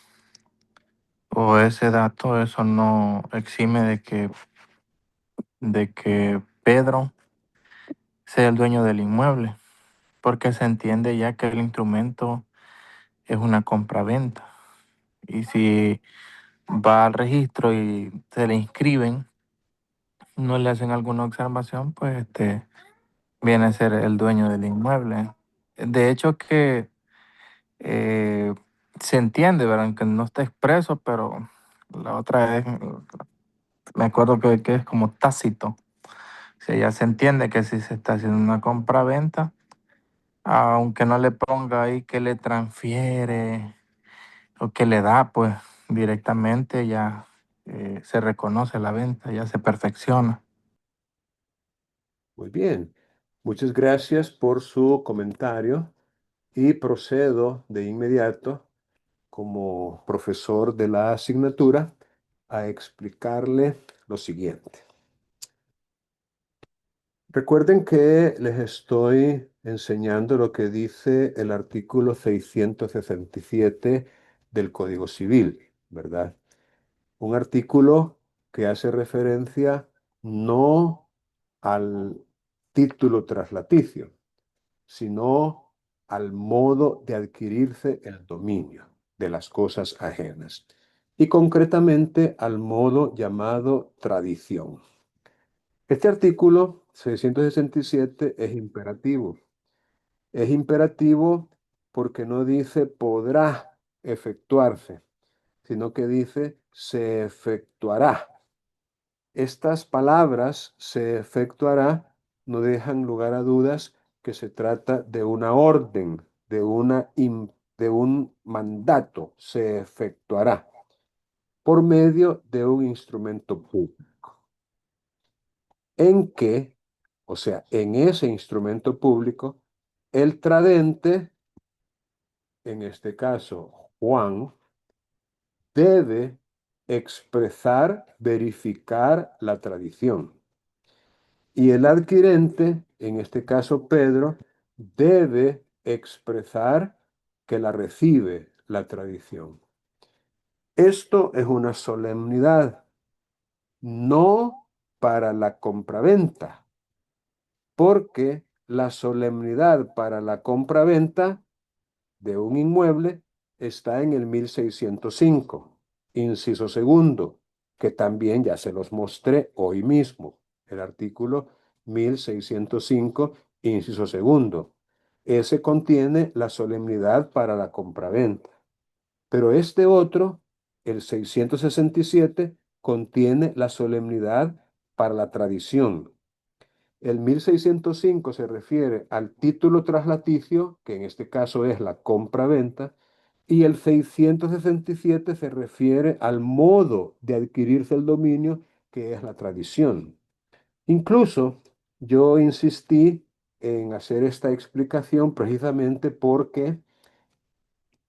o ese dato, eso no exime de que Pedro sea el dueño del inmueble, porque se entiende ya que el instrumento es una compraventa. Y si va al registro y se le inscriben, no le hacen alguna observación, pues viene a ser el dueño del inmueble. De hecho que se entiende, ¿verdad? Aunque no está expreso, pero la otra vez me acuerdo que es como tácito. O sea, ya se entiende que si se está haciendo una compra-venta, aunque no le ponga ahí que le transfiere o que le da, pues directamente ya se reconoce la venta, ya se perfecciona. Muy bien. Muchas gracias por su comentario y procedo de inmediato como profesor de la asignatura a explicarle lo siguiente. Recuerden que les estoy enseñando lo que dice el artículo 667 del Código Civil, ¿verdad? Un artículo que hace referencia no al título traslaticio, sino al modo de adquirirse el dominio de las cosas ajenas y concretamente al modo llamado tradición. Este artículo 667 es imperativo. Es imperativo porque no dice podrá efectuarse, sino que dice se efectuará. Estas palabras, se efectuará, no dejan lugar a dudas que se trata de una orden, de un mandato, se efectuará por medio de un instrumento público, en que, o sea, en ese instrumento público, el tradente, en este caso Juan, debe expresar, verificar la tradición. Y el adquirente, en este caso Pedro, debe expresar que la recibe la tradición. Esto es una solemnidad, no para la compraventa, porque la solemnidad para la compraventa de un inmueble está en el 1605, inciso segundo, que también ya se los mostré hoy mismo, el artículo 1605 inciso segundo. Ese contiene la solemnidad para la compraventa. Pero este otro, el 667, contiene la solemnidad para la tradición. El 1605 se refiere al título traslaticio, que en este caso es la compra-venta, y el 667 se refiere al modo de adquirirse el dominio, que es la tradición. Incluso yo insistí en hacer esta explicación precisamente porque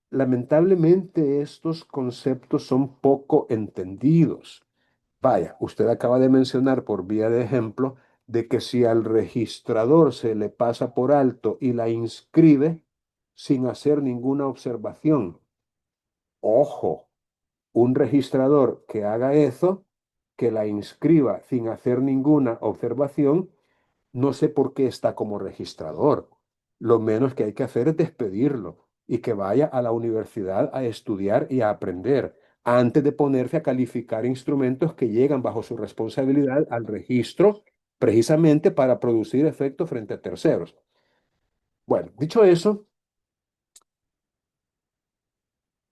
lamentablemente estos conceptos son poco entendidos. Vaya, usted acaba de mencionar por vía de ejemplo de que si al registrador se le pasa por alto y la inscribe sin hacer ninguna observación. Ojo, un registrador que haga eso, que la inscriba sin hacer ninguna observación, no sé por qué está como registrador. Lo menos que hay que hacer es despedirlo y que vaya a la universidad a estudiar y a aprender antes de ponerse a calificar instrumentos que llegan bajo su responsabilidad al registro precisamente para producir efectos frente a terceros. Bueno, dicho eso,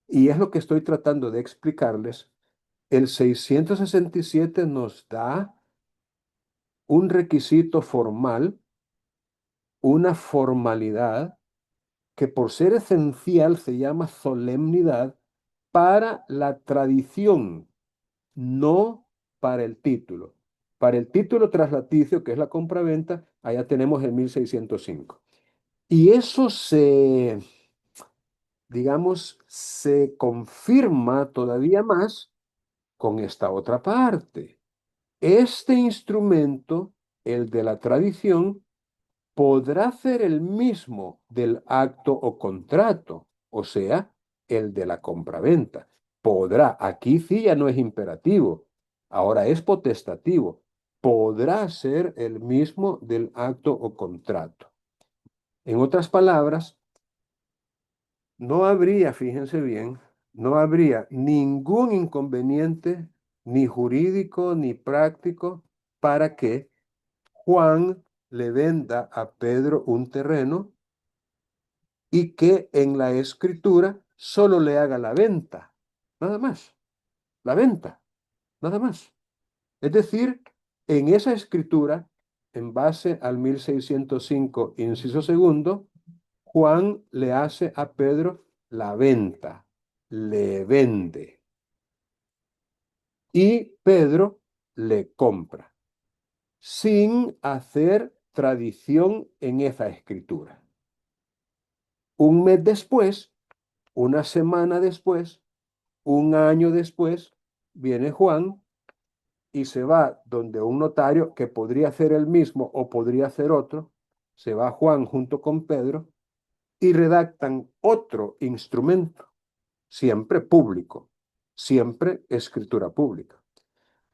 y es lo que estoy tratando de explicarles, el 667 nos da un requisito formal, una formalidad que por ser esencial se llama solemnidad para la tradición, no para el título. Para el título traslaticio, que es la compraventa, allá tenemos el 1605. Y eso digamos, se confirma todavía más con esta otra parte. Este instrumento, el de la tradición, podrá ser el mismo del acto o contrato, o sea, el de la compraventa. Podrá, aquí sí ya no es imperativo, ahora es potestativo. Podrá ser el mismo del acto o contrato. En otras palabras, no habría, fíjense bien, no habría ningún inconveniente, ni jurídico ni práctico, para que Juan le venda a Pedro un terreno y que en la escritura solo le haga la venta, nada más, la venta, nada más. Es decir, en esa escritura, en base al 1605, inciso segundo, Juan le hace a Pedro la venta, le vende, y Pedro le compra, sin hacer tradición en esa escritura. Un mes después, una semana después, un año después, viene Juan y se va donde un notario que podría ser el mismo o podría ser otro, se va Juan junto con Pedro y redactan otro instrumento, siempre público, siempre escritura pública.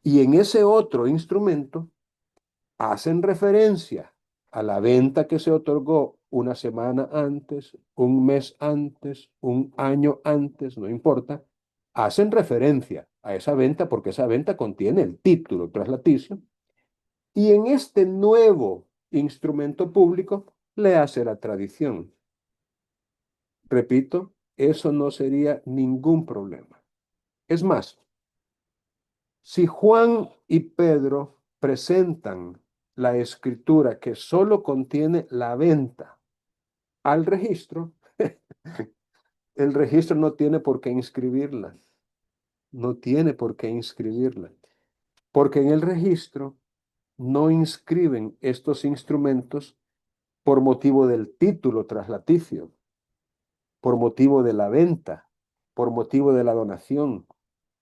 Y en ese otro instrumento hacen referencia a la venta que se otorgó una semana antes, un mes antes, un año antes, no importa, hacen referencia a esa venta porque esa venta contiene el título traslaticio y en este nuevo instrumento público le hace la tradición. Repito, eso no sería ningún problema. Es más, si Juan y Pedro presentan la escritura que solo contiene la venta al registro, el registro no tiene por qué inscribirla. No tiene por qué inscribirla. Porque en el registro no inscriben estos instrumentos por motivo del título traslaticio, por motivo de la venta, por motivo de la donación,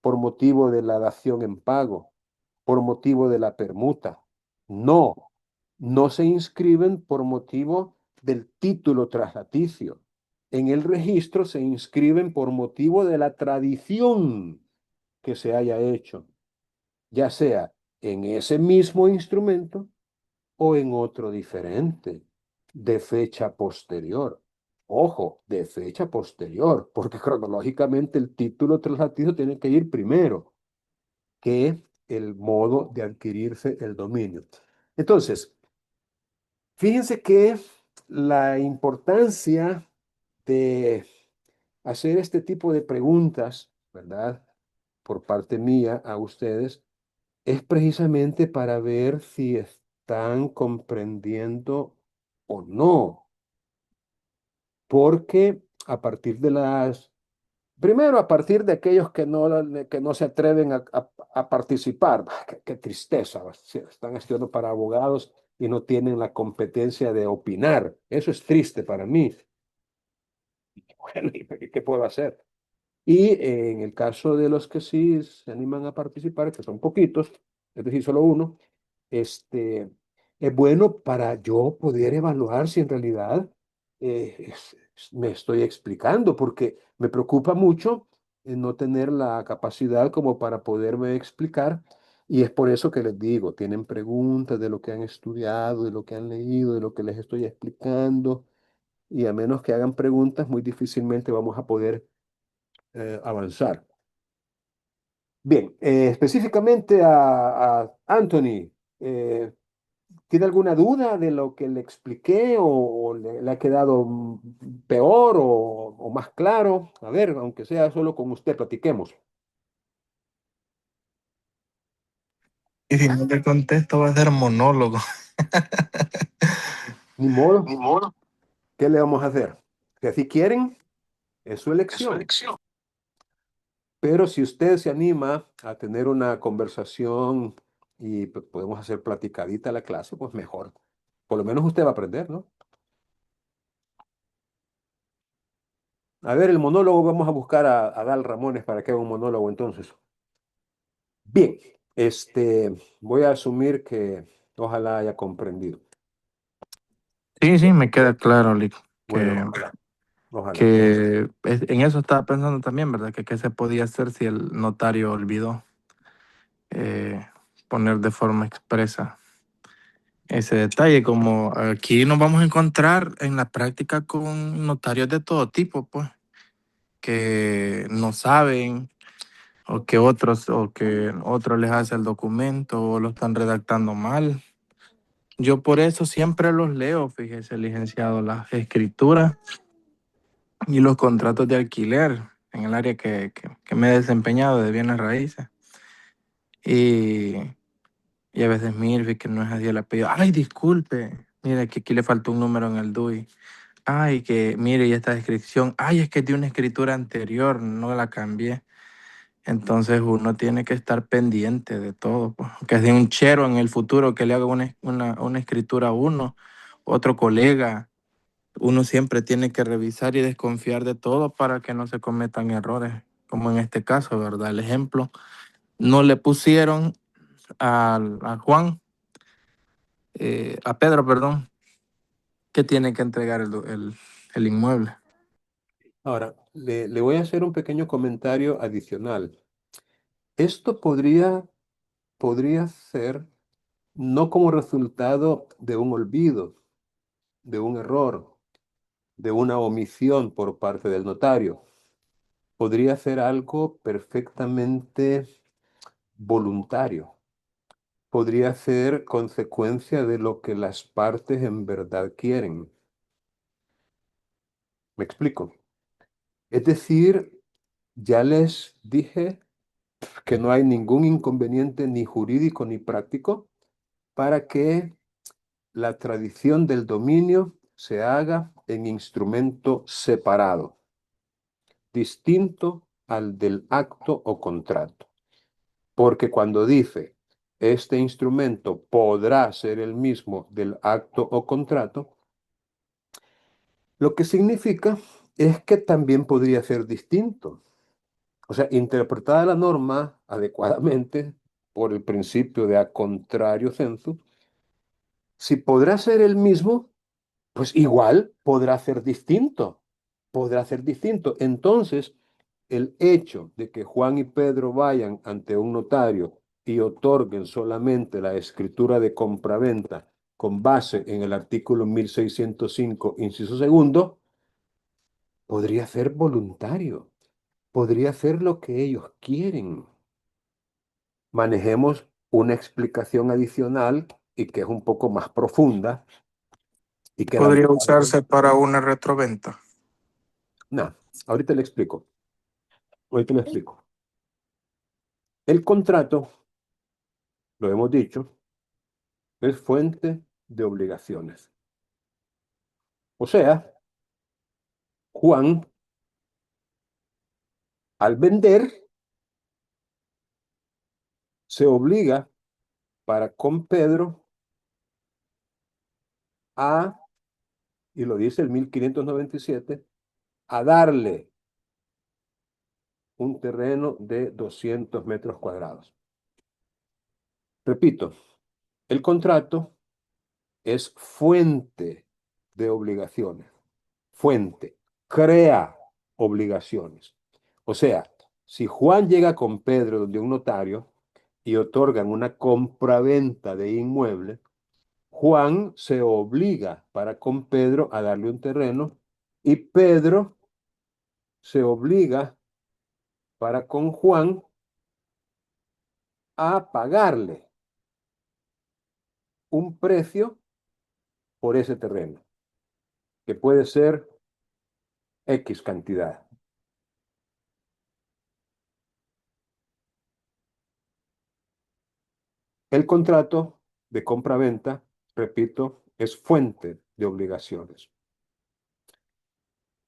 por motivo de la dación en pago, por motivo de la permuta. No, no se inscriben por motivo del título traslaticio. En el registro se inscriben por motivo de la tradición que se haya hecho, ya sea en ese mismo instrumento o en otro diferente, de fecha posterior. Ojo, de fecha posterior, porque cronológicamente el título traslaticio tiene que ir primero que el modo de adquirirse el dominio. Entonces, Fíjense que la importancia de hacer este tipo de preguntas, ¿verdad? Por parte mía a ustedes, es precisamente para ver si están comprendiendo o no. Porque a partir de primero, a partir de aquellos que no se atreven a participar, bah, qué tristeza, están estudiando para abogados y no tienen la competencia de opinar. Eso es triste para mí. Bueno, ¿y qué puedo hacer? Y en el caso de los que sí se animan a participar, que son poquitos, es decir, solo uno, este, es bueno para yo poder evaluar si en realidad me estoy explicando, porque me preocupa mucho no tener la capacidad como para poderme explicar. Y es por eso que les digo, tienen preguntas de lo que han estudiado, de lo que han leído, de lo que les estoy explicando, y a menos que hagan preguntas, muy difícilmente vamos a poder avanzar. Bien, específicamente a Anthony, eh, ¿tiene alguna duda de lo que le expliqué o le ha quedado peor o más claro? A ver, aunque sea solo con usted, platiquemos. Y si no te contesto, va a ser monólogo. Ni modo, Ni modo. ¿qué le vamos a hacer? Si así quieren, es su Es su elección. elección. Pero si usted se anima a tener una conversación y podemos hacer platicadita la clase, pues mejor. Por lo menos usted va a aprender, ¿no? A ver, el monólogo, vamos a buscar a Dal Ramones para que haga un monólogo entonces. Bien, voy a asumir que ojalá haya comprendido. Sí, sí, me queda claro, Lick, Bueno, que, ojalá, ojalá. en eso estaba pensando también, ¿verdad? Que qué se podía hacer si el notario olvidó eh, poner de forma expresa ese detalle. Como aquí nos vamos a encontrar en la práctica con notarios de todo tipo, pues, que no saben o que otros les hace el documento o lo están redactando mal. Yo por eso siempre los leo, fíjese, licenciado, las escrituras y los contratos de alquiler en el área que me he desempeñado de bienes raíces. Y, y a veces mire que no es así el apellido. Ay, disculpe, mire que aquí le faltó un número en el DUI. Ay, que mire, y esta descripción. Ay, es que es de una escritura anterior, no la cambié. Entonces uno tiene que estar pendiente de todo, pues. Que sea un chero en el futuro que le haga una escritura a uno, otro colega. Uno siempre tiene que revisar y desconfiar de todo para que no se cometan errores, como en este caso, ¿verdad? El ejemplo, no le pusieron a Juan, a Pedro, perdón, que tiene que entregar el inmueble. Ahora, le voy a hacer un pequeño comentario adicional. Esto podría ser no como resultado de un olvido, de un error, de una omisión por parte del notario. Podría ser algo perfectamente voluntario. Podría ser consecuencia de lo que las partes en verdad quieren. ¿Me explico? Es decir, ya les dije que no hay ningún inconveniente ni jurídico ni práctico para que la tradición del dominio se haga en instrumento separado, distinto al del acto o contrato. Porque cuando dice, este instrumento podrá ser el mismo del acto o contrato, lo que significa es que también podría ser distinto. O sea, interpretada la norma adecuadamente por el principio de a contrario sensu, si podrá ser el mismo, pues igual podrá ser distinto. Podrá ser distinto. Entonces, el hecho de que Juan y Pedro vayan ante un notario y otorguen solamente la escritura de compraventa con base en el artículo 1605, inciso segundo, podría ser voluntario, podría ser lo que ellos quieren. Manejemos una explicación adicional y que es un poco más profunda, y queda ¿Podría muy claro. usarse para una retroventa? No, ahorita le explico. Ahorita le explico. El contrato, lo hemos dicho, es fuente de obligaciones. O sea, Juan, al vender, se obliga para con Pedro a, y lo dice el 1597, a darle un terreno de 200 metros cuadrados. Repito, el contrato es fuente de obligaciones. Fuente, crea obligaciones. O sea, si Juan llega con Pedro donde un notario y otorgan una compraventa de inmueble, Juan se obliga para con Pedro a darle un terreno y Pedro se obliga para con Juan a pagarle un precio por ese terreno, que puede ser X cantidad. El contrato de compra-venta, repito, es fuente de obligaciones.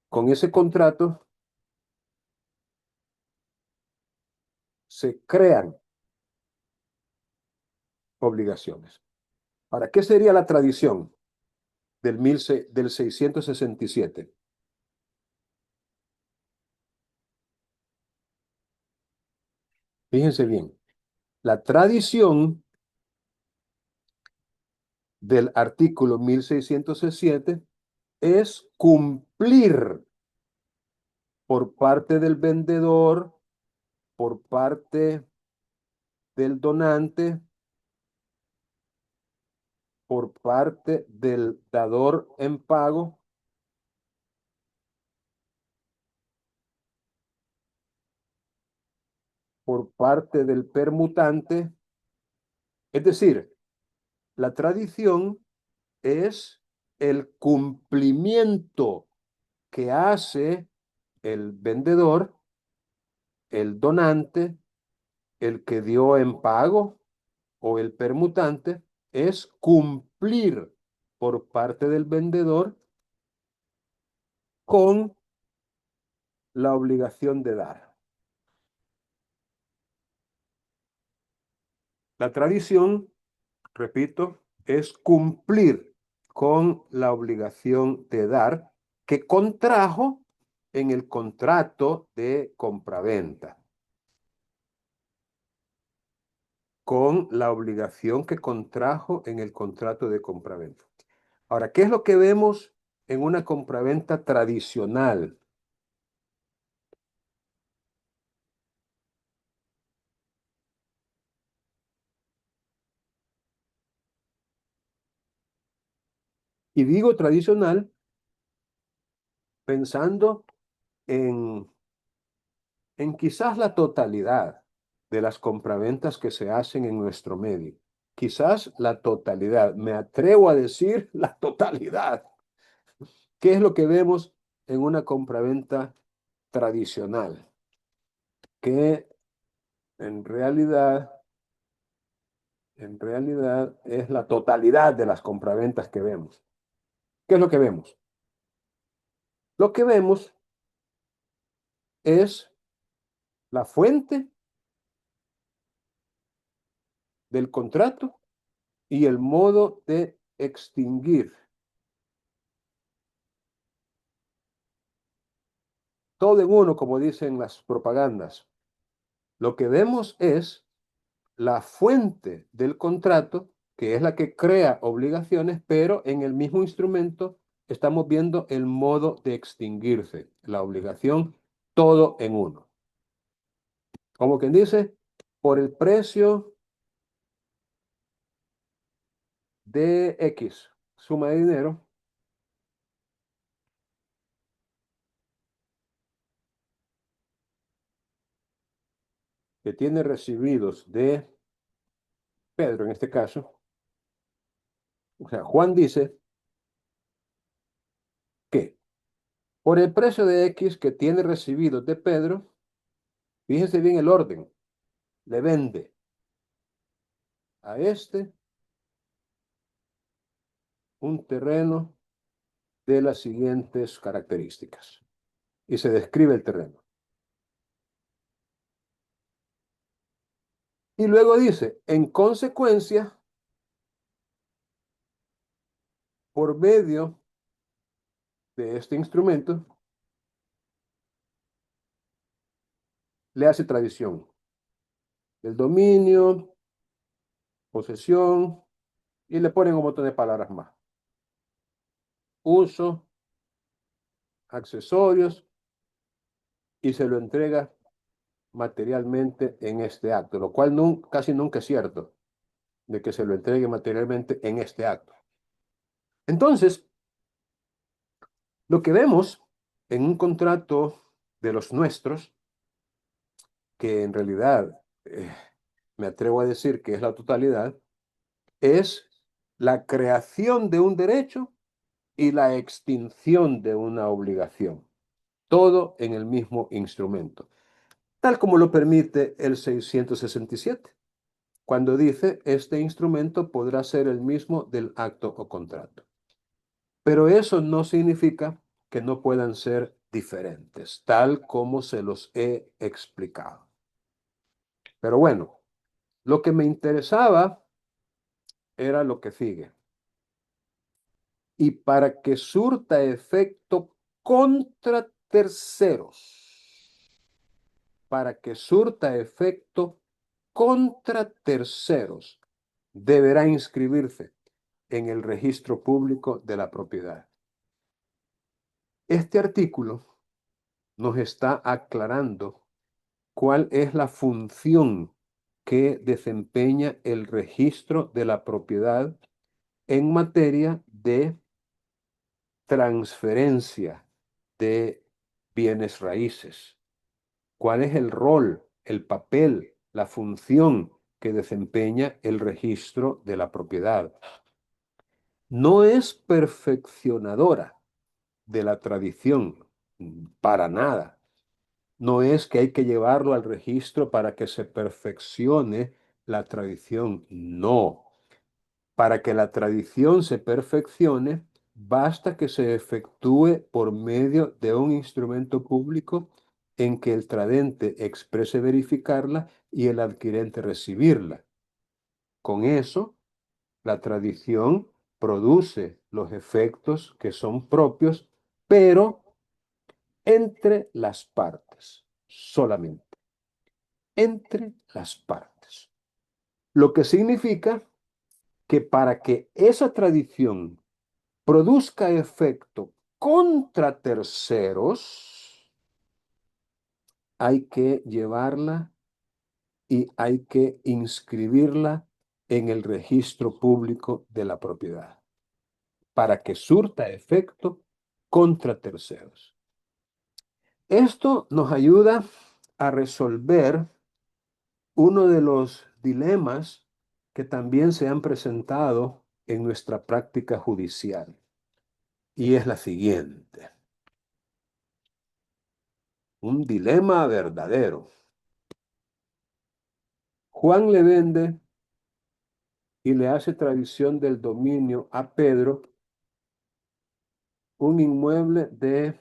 Con ese contrato se crean obligaciones. Ahora, ¿qué sería la tradición del 667? Fíjense bien, la tradición del artículo 1607 es cumplir por parte del vendedor, por parte del donante, por parte del dador en pago, por parte del permutante. Es decir, la tradición es el cumplimiento que hace el vendedor, el donante, el que dio en pago o el permutante, es cumplir por parte del vendedor con la obligación de dar. La tradición, repito, es cumplir con la obligación de dar que contrajo en el contrato de compraventa, con la obligación que contrajo en el contrato de compraventa. Ahora, ¿qué es lo que vemos en una compraventa tradicional? Y digo tradicional pensando en, en quizás la totalidad de las compraventas que se hacen en nuestro medio. Quizás la totalidad, me atrevo a decir la totalidad. ¿Qué es lo que vemos en una compraventa tradicional? Que en realidad, en realidad es la totalidad de las compraventas que vemos. ¿Qué es lo que vemos? Lo que vemos es la fuente del contrato y el modo de extinguir. Todo en uno, como dicen las propagandas. Lo que vemos es la fuente del contrato, que es la que crea obligaciones, pero en el mismo instrumento estamos viendo el modo de extinguirse, la obligación, todo en uno. Como quien dice, por el precio de X suma de dinero, que tiene recibidos de Pedro en este caso, o sea, Juan dice, Por el precio de X que tiene recibido de Pedro, fíjense bien el orden, le vende a este un terreno de las siguientes características. Y se describe el terreno. Y luego dice, en consecuencia, por medio de este instrumento, le hace tradición. El dominio, posesión, y le ponen un montón de palabras más. Uso, accesorios, y se lo entrega materialmente en este acto, lo cual casi nunca es cierto, de que se lo entregue materialmente en este acto. Entonces, lo que vemos en un contrato de los nuestros, que en realidad me atrevo a decir que es la totalidad, es la creación de un derecho y la extinción de una obligación, todo en el mismo instrumento, tal como lo permite el 667, cuando dice, este instrumento podrá ser el mismo del acto o contrato. Pero eso no significa que no puedan ser diferentes, tal como se los he explicado. Pero bueno, lo que me interesaba era lo que sigue. Y para que surta efecto contra terceros, para que surta efecto contra terceros, deberá inscribirse en el registro público de la propiedad. Este artículo nos está aclarando cuál es la función que desempeña el registro de la propiedad en materia de transferencia de bienes raíces. ¿Cuál es el rol, el papel, la función que desempeña el registro de la propiedad? No es perfeccionadora de la tradición, para nada. No es que hay que llevarlo al registro para que se perfeccione la tradición, no. Para que la tradición se perfeccione, basta que se efectúe por medio de un instrumento público en que el tradente exprese verificarla y el adquirente recibirla. Con eso, la tradición produce los efectos que son propios, pero entre las partes, solamente. Entre las partes. Lo que significa que para que esa tradición produzca efecto contra terceros, hay que llevarla y hay que inscribirla en el registro público de la propiedad, para que surta efecto contra terceros. Esto nos ayuda a resolver uno de los dilemas que también se han presentado en nuestra práctica judicial, y es la siguiente. Un dilema verdadero. Juan le vende y le hace tradición del dominio a Pedro un inmueble de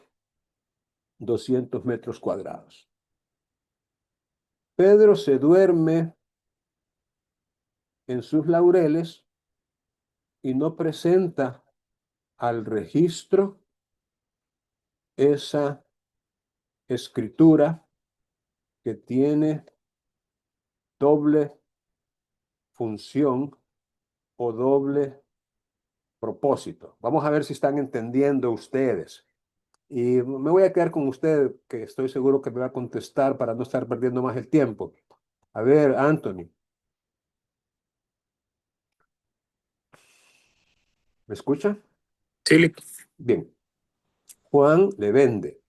200 metros cuadrados. Pedro se duerme en sus laureles y no presenta al registro esa escritura que tiene doble función o doble propósito. Vamos a ver si están entendiendo ustedes. Y me voy a quedar con usted, que estoy seguro que me va a contestar para no estar perdiendo más el tiempo. A ver, Anthony, ¿me escucha? Sí, Bien. Juan le vende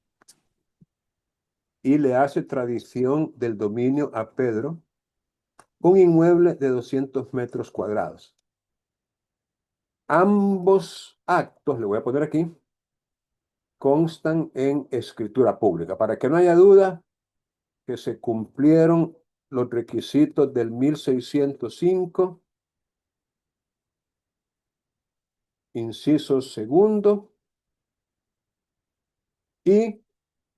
y le hace tradición del dominio a Pedro un inmueble de 200 metros cuadrados. Ambos actos, le voy a poner aquí, constan en escritura pública. Para que no haya duda que se cumplieron los requisitos del 1605, inciso segundo, y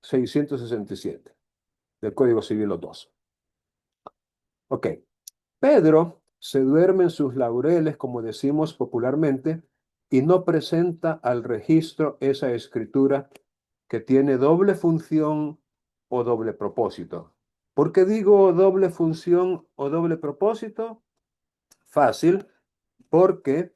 667 del Código Civil, los dos. Ok. Pedro se duerme en sus laureles, como decimos popularmente, y no presenta al registro esa escritura que tiene doble función o doble propósito. ¿Por qué digo doble función o doble propósito? Fácil, porque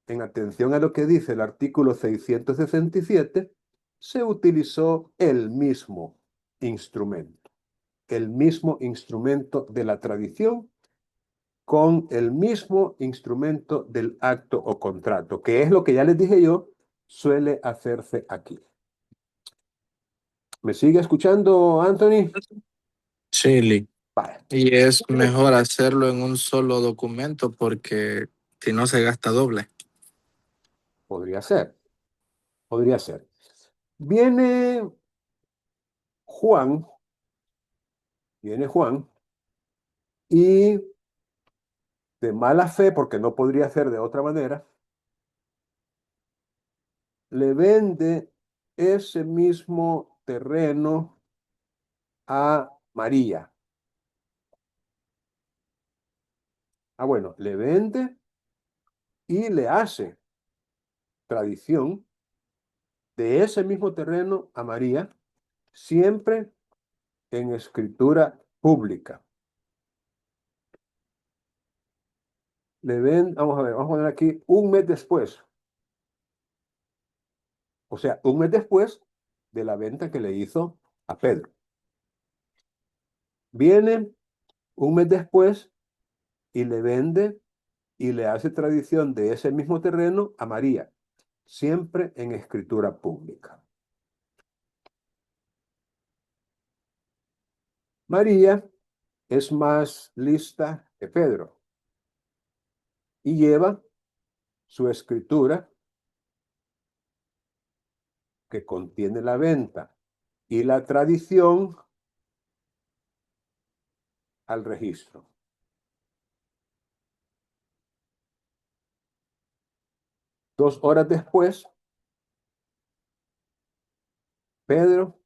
en atención a lo que dice el artículo 667, se utilizó el mismo instrumento de la tradición con el mismo instrumento del acto o contrato, que es lo que ya les dije yo, suele hacerse aquí. ¿Me sigue escuchando, Anthony? Chile. Vale. Y es mejor hacerlo en un solo documento porque si no se gasta doble. Podría ser, podría ser. Viene Juan, viene Juan, y de mala fe, porque no podría ser de otra manera, le vende ese mismo terreno a María. Bueno, le vende y le hace tradición de ese mismo terreno a María, siempre en escritura pública. Le ven, vamos a ver, vamos a poner aquí un mes después. O sea, un mes después de la venta que le hizo a Pedro. Viene un mes después y le vende y le hace tradición de ese mismo terreno a María, siempre en escritura pública. María es más lista que Pedro y lleva su escritura que contiene la venta y la tradición al registro. Dos horas después, Pedro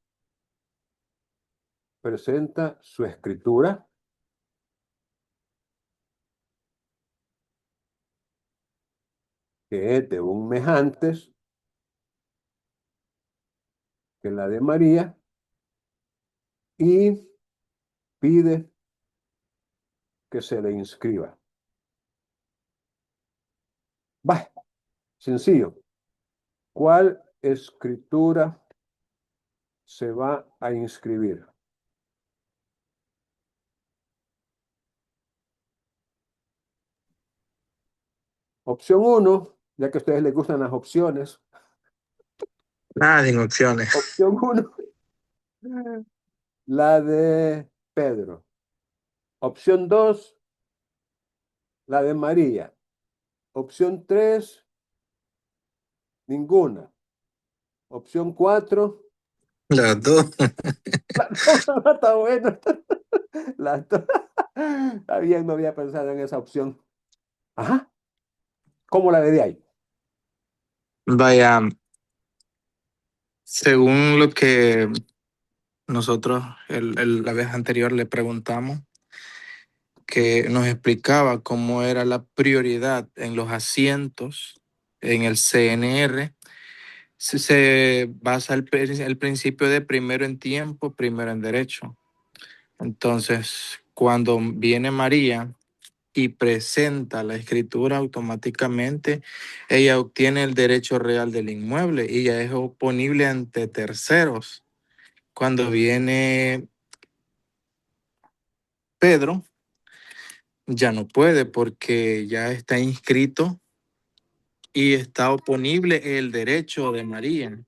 presenta su escritura que es de un mes antes que la de María y pide que se le inscriba. Va, sencillo. ¿Cuál escritura se va a inscribir? Opción 1, ya que a ustedes les gustan las opciones. Nada sin opciones. Opción 1, la de Pedro. Opción 2, la de María. Opción 3, ninguna. Opción 4, Las dos. la no está bueno. Está bien, no había pensado en esa opción. Ajá. ¿Cómo la de ahí? Vaya, según lo que nosotros la vez anterior le preguntamos, que nos explicaba cómo era la prioridad en los asientos en el CNR, se basa el principio de primero en tiempo, primero en derecho. Entonces, cuando viene María y presenta la escritura, automáticamente ella obtiene el derecho real del inmueble y ya es oponible ante terceros. Cuando viene Pedro, ya no puede porque ya está inscrito y está oponible el derecho de María.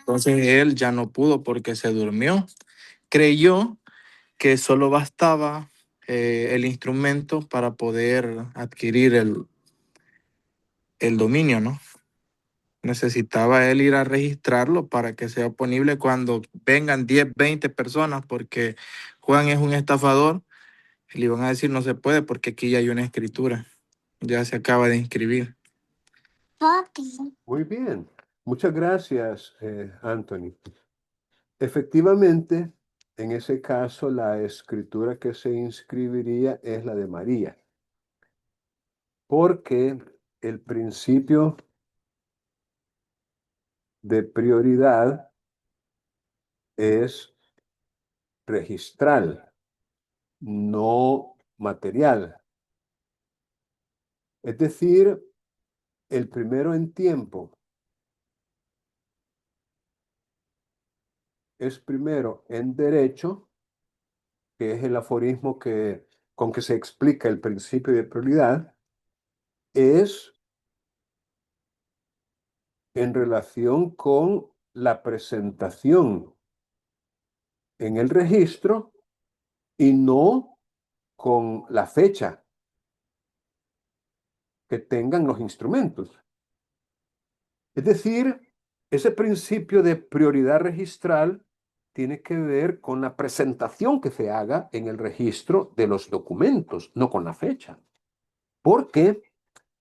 Entonces él ya no pudo porque se durmió. Creyó que solo bastaba el instrumento para poder adquirir el dominio, ¿no? necesitaba él ir a registrarlo para que sea oponible cuando vengan 10, 20 personas, porque Juan es un estafador. Y le iban a decir no se puede porque aquí ya hay una escritura, ya se acaba de inscribir. Muy bien. Muchas gracias, Anthony. Efectivamente, en ese caso, la escritura que se inscribiría es la de María, porque el principio de prioridad es registral, no material. Es decir, el primero en tiempo es primero en derecho, que es el aforismo con que se explica el principio de prioridad, es en relación con la presentación en el registro y no con la fecha que tengan los instrumentos. Es decir, ese principio de prioridad registral tiene que ver con la presentación que se haga en el registro de los documentos, no con la fecha. Porque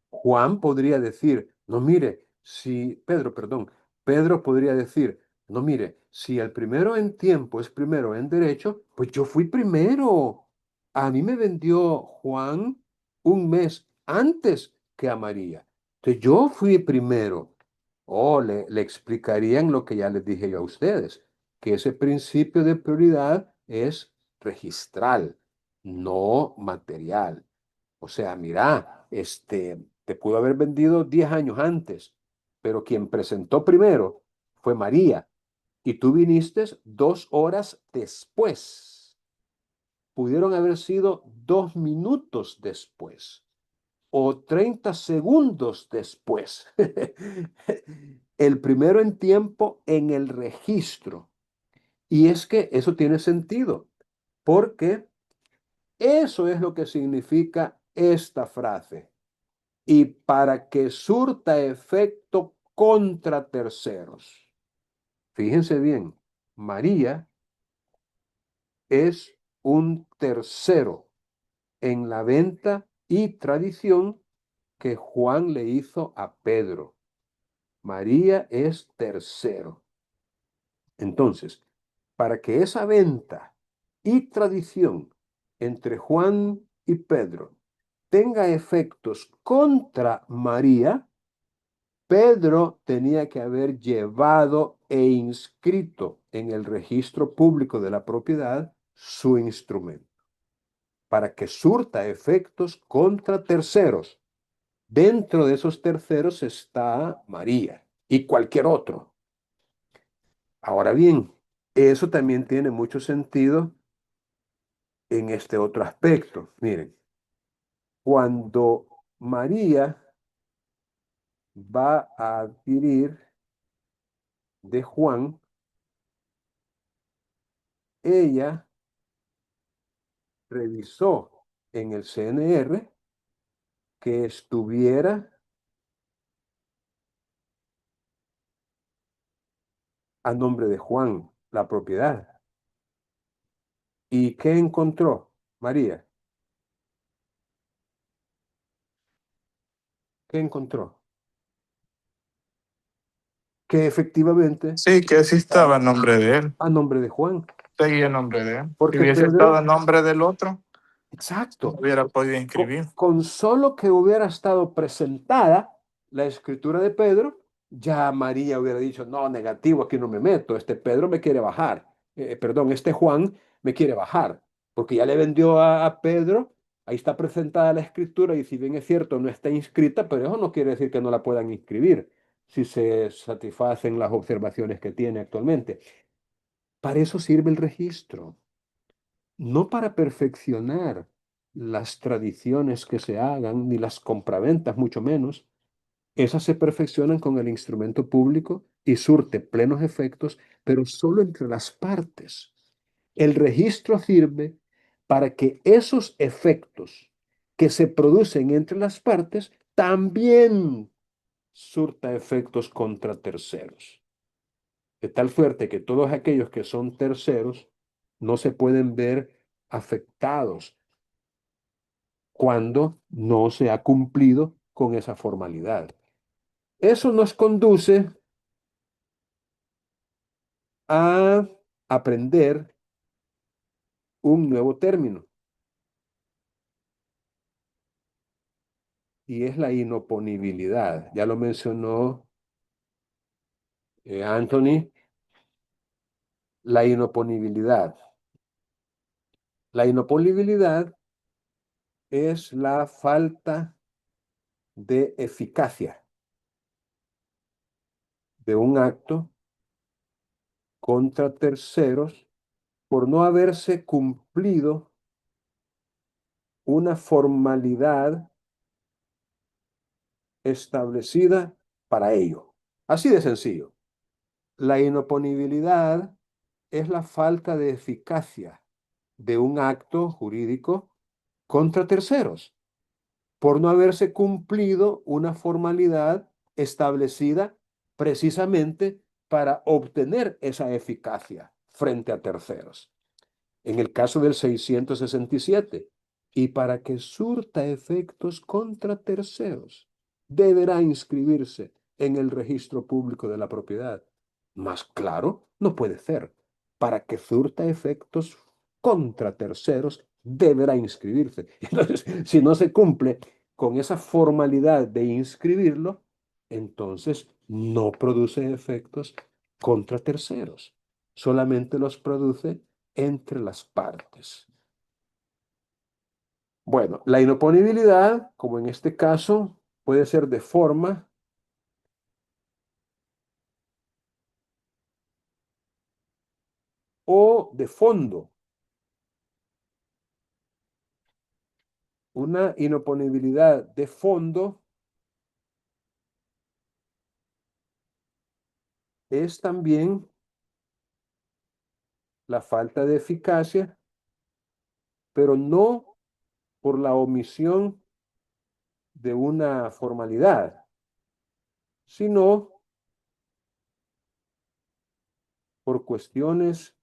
Juan podría decir, no mire, si Pedro, perdón, Pedro podría decir, no mire, si el primero en tiempo es primero en derecho, pues yo fui primero. A mí me vendió Juan un mes antes que a María. Entonces yo fui primero. O le explicarían lo que ya les dije yo a ustedes, que ese principio de prioridad es registral, no material. O sea, mira, te pudo haber vendido 10 años antes, pero quien presentó primero fue María y tú viniste 2 horas después. Pudieron haber sido 2 minutos después o 30 segundos después. El primero en tiempo en el registro. Y es que eso tiene sentido, porque eso es lo que significa esta frase. Y para que surta efecto contra terceros. Fíjense bien, María es un tercero en la venta y tradición que Juan le hizo a Pedro. María es tercero. Entonces, para que esa venta y tradición entre Juan y Pedro tenga efectos contra María, Pedro tenía que haber llevado e inscrito en el registro público de la propiedad su instrumento, para que surta efectos contra terceros. Dentro de esos terceros está María y cualquier otro. Ahora bien, eso también tiene mucho sentido en este otro aspecto. Miren, cuando María va a adquirir de Juan, ella revisó en el CNR que estuviera a nombre de Juan la propiedad. ¿Y qué encontró María? ¿Qué encontró? Que efectivamente Sí, que sí estaba en nombre de él. a nombre de Juan. Seguía en nombre de él. Si Porque hubiese estado en Pedro, nombre del otro, exacto, no hubiera podido inscribir. con solo que hubiera estado presentada la escritura de Pedro, ya María hubiera dicho, no, negativo, aquí no me meto, este Pedro me quiere bajar, perdón, este Juan me quiere bajar, porque ya le vendió a Pedro, ahí está presentada la escritura y si bien es cierto, no está inscrita, pero eso no quiere decir que no la puedan inscribir si se satisfacen las observaciones que tiene actualmente. Para eso sirve el registro, no para perfeccionar las tradiciones que se hagan, ni las compraventas, mucho menos. Esas se perfeccionan con el instrumento público y surte plenos efectos, pero solo entre las partes. El registro sirve para que esos efectos que se producen entre las partes también surta efectos contra terceros. De tal suerte que todos aquellos que son terceros no se pueden ver afectados cuando no se ha cumplido con esa formalidad. Eso nos conduce a aprender un nuevo término, y es la inoponibilidad. Ya lo mencionó Anthony, la inoponibilidad. La inoponibilidad es la falta de eficacia de un acto contra terceros por no haberse cumplido una formalidad establecida para ello. Así de sencillo. La inoponibilidad es la falta de eficacia de un acto jurídico contra terceros por no haberse cumplido una formalidad establecida precisamente para obtener esa eficacia frente a terceros. En el caso del 667, y para que surta efectos contra terceros, deberá inscribirse en el registro público de la propiedad. Más claro, no puede ser. Para que surta efectos contra terceros, deberá inscribirse. Entonces, si no se cumple con esa formalidad de inscribirlo, entonces no produce efectos contra terceros. Solamente los produce entre las partes. Bueno, la inoponibilidad, como en este caso, puede ser de forma o de fondo. Una inoponibilidad de fondo es también la falta de eficacia, pero no por la omisión de una formalidad, sino por cuestiones,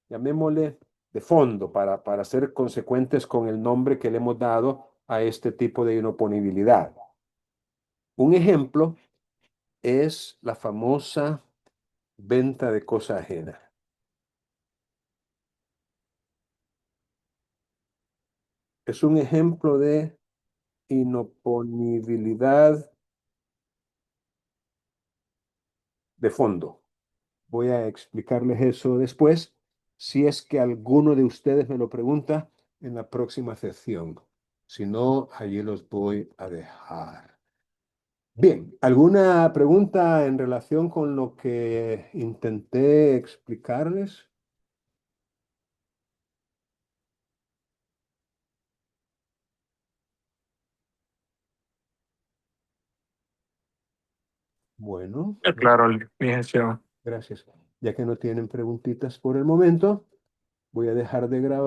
llamémosle, de fondo, para ser consecuentes con el nombre que le hemos dado a este tipo de inoponibilidad. Un ejemplo es la famosa venta de cosa ajena. Es un ejemplo de inoponibilidad de fondo. Voy a explicarles eso después, si es que alguno de ustedes me lo pregunta en la próxima sección. Si no, allí los voy a dejar. Bien, ¿alguna pregunta en relación con lo que intenté explicarles? Bueno, Claro, licenciado. gracias. Ya que no tienen preguntitas por el momento, voy a dejar de grabar.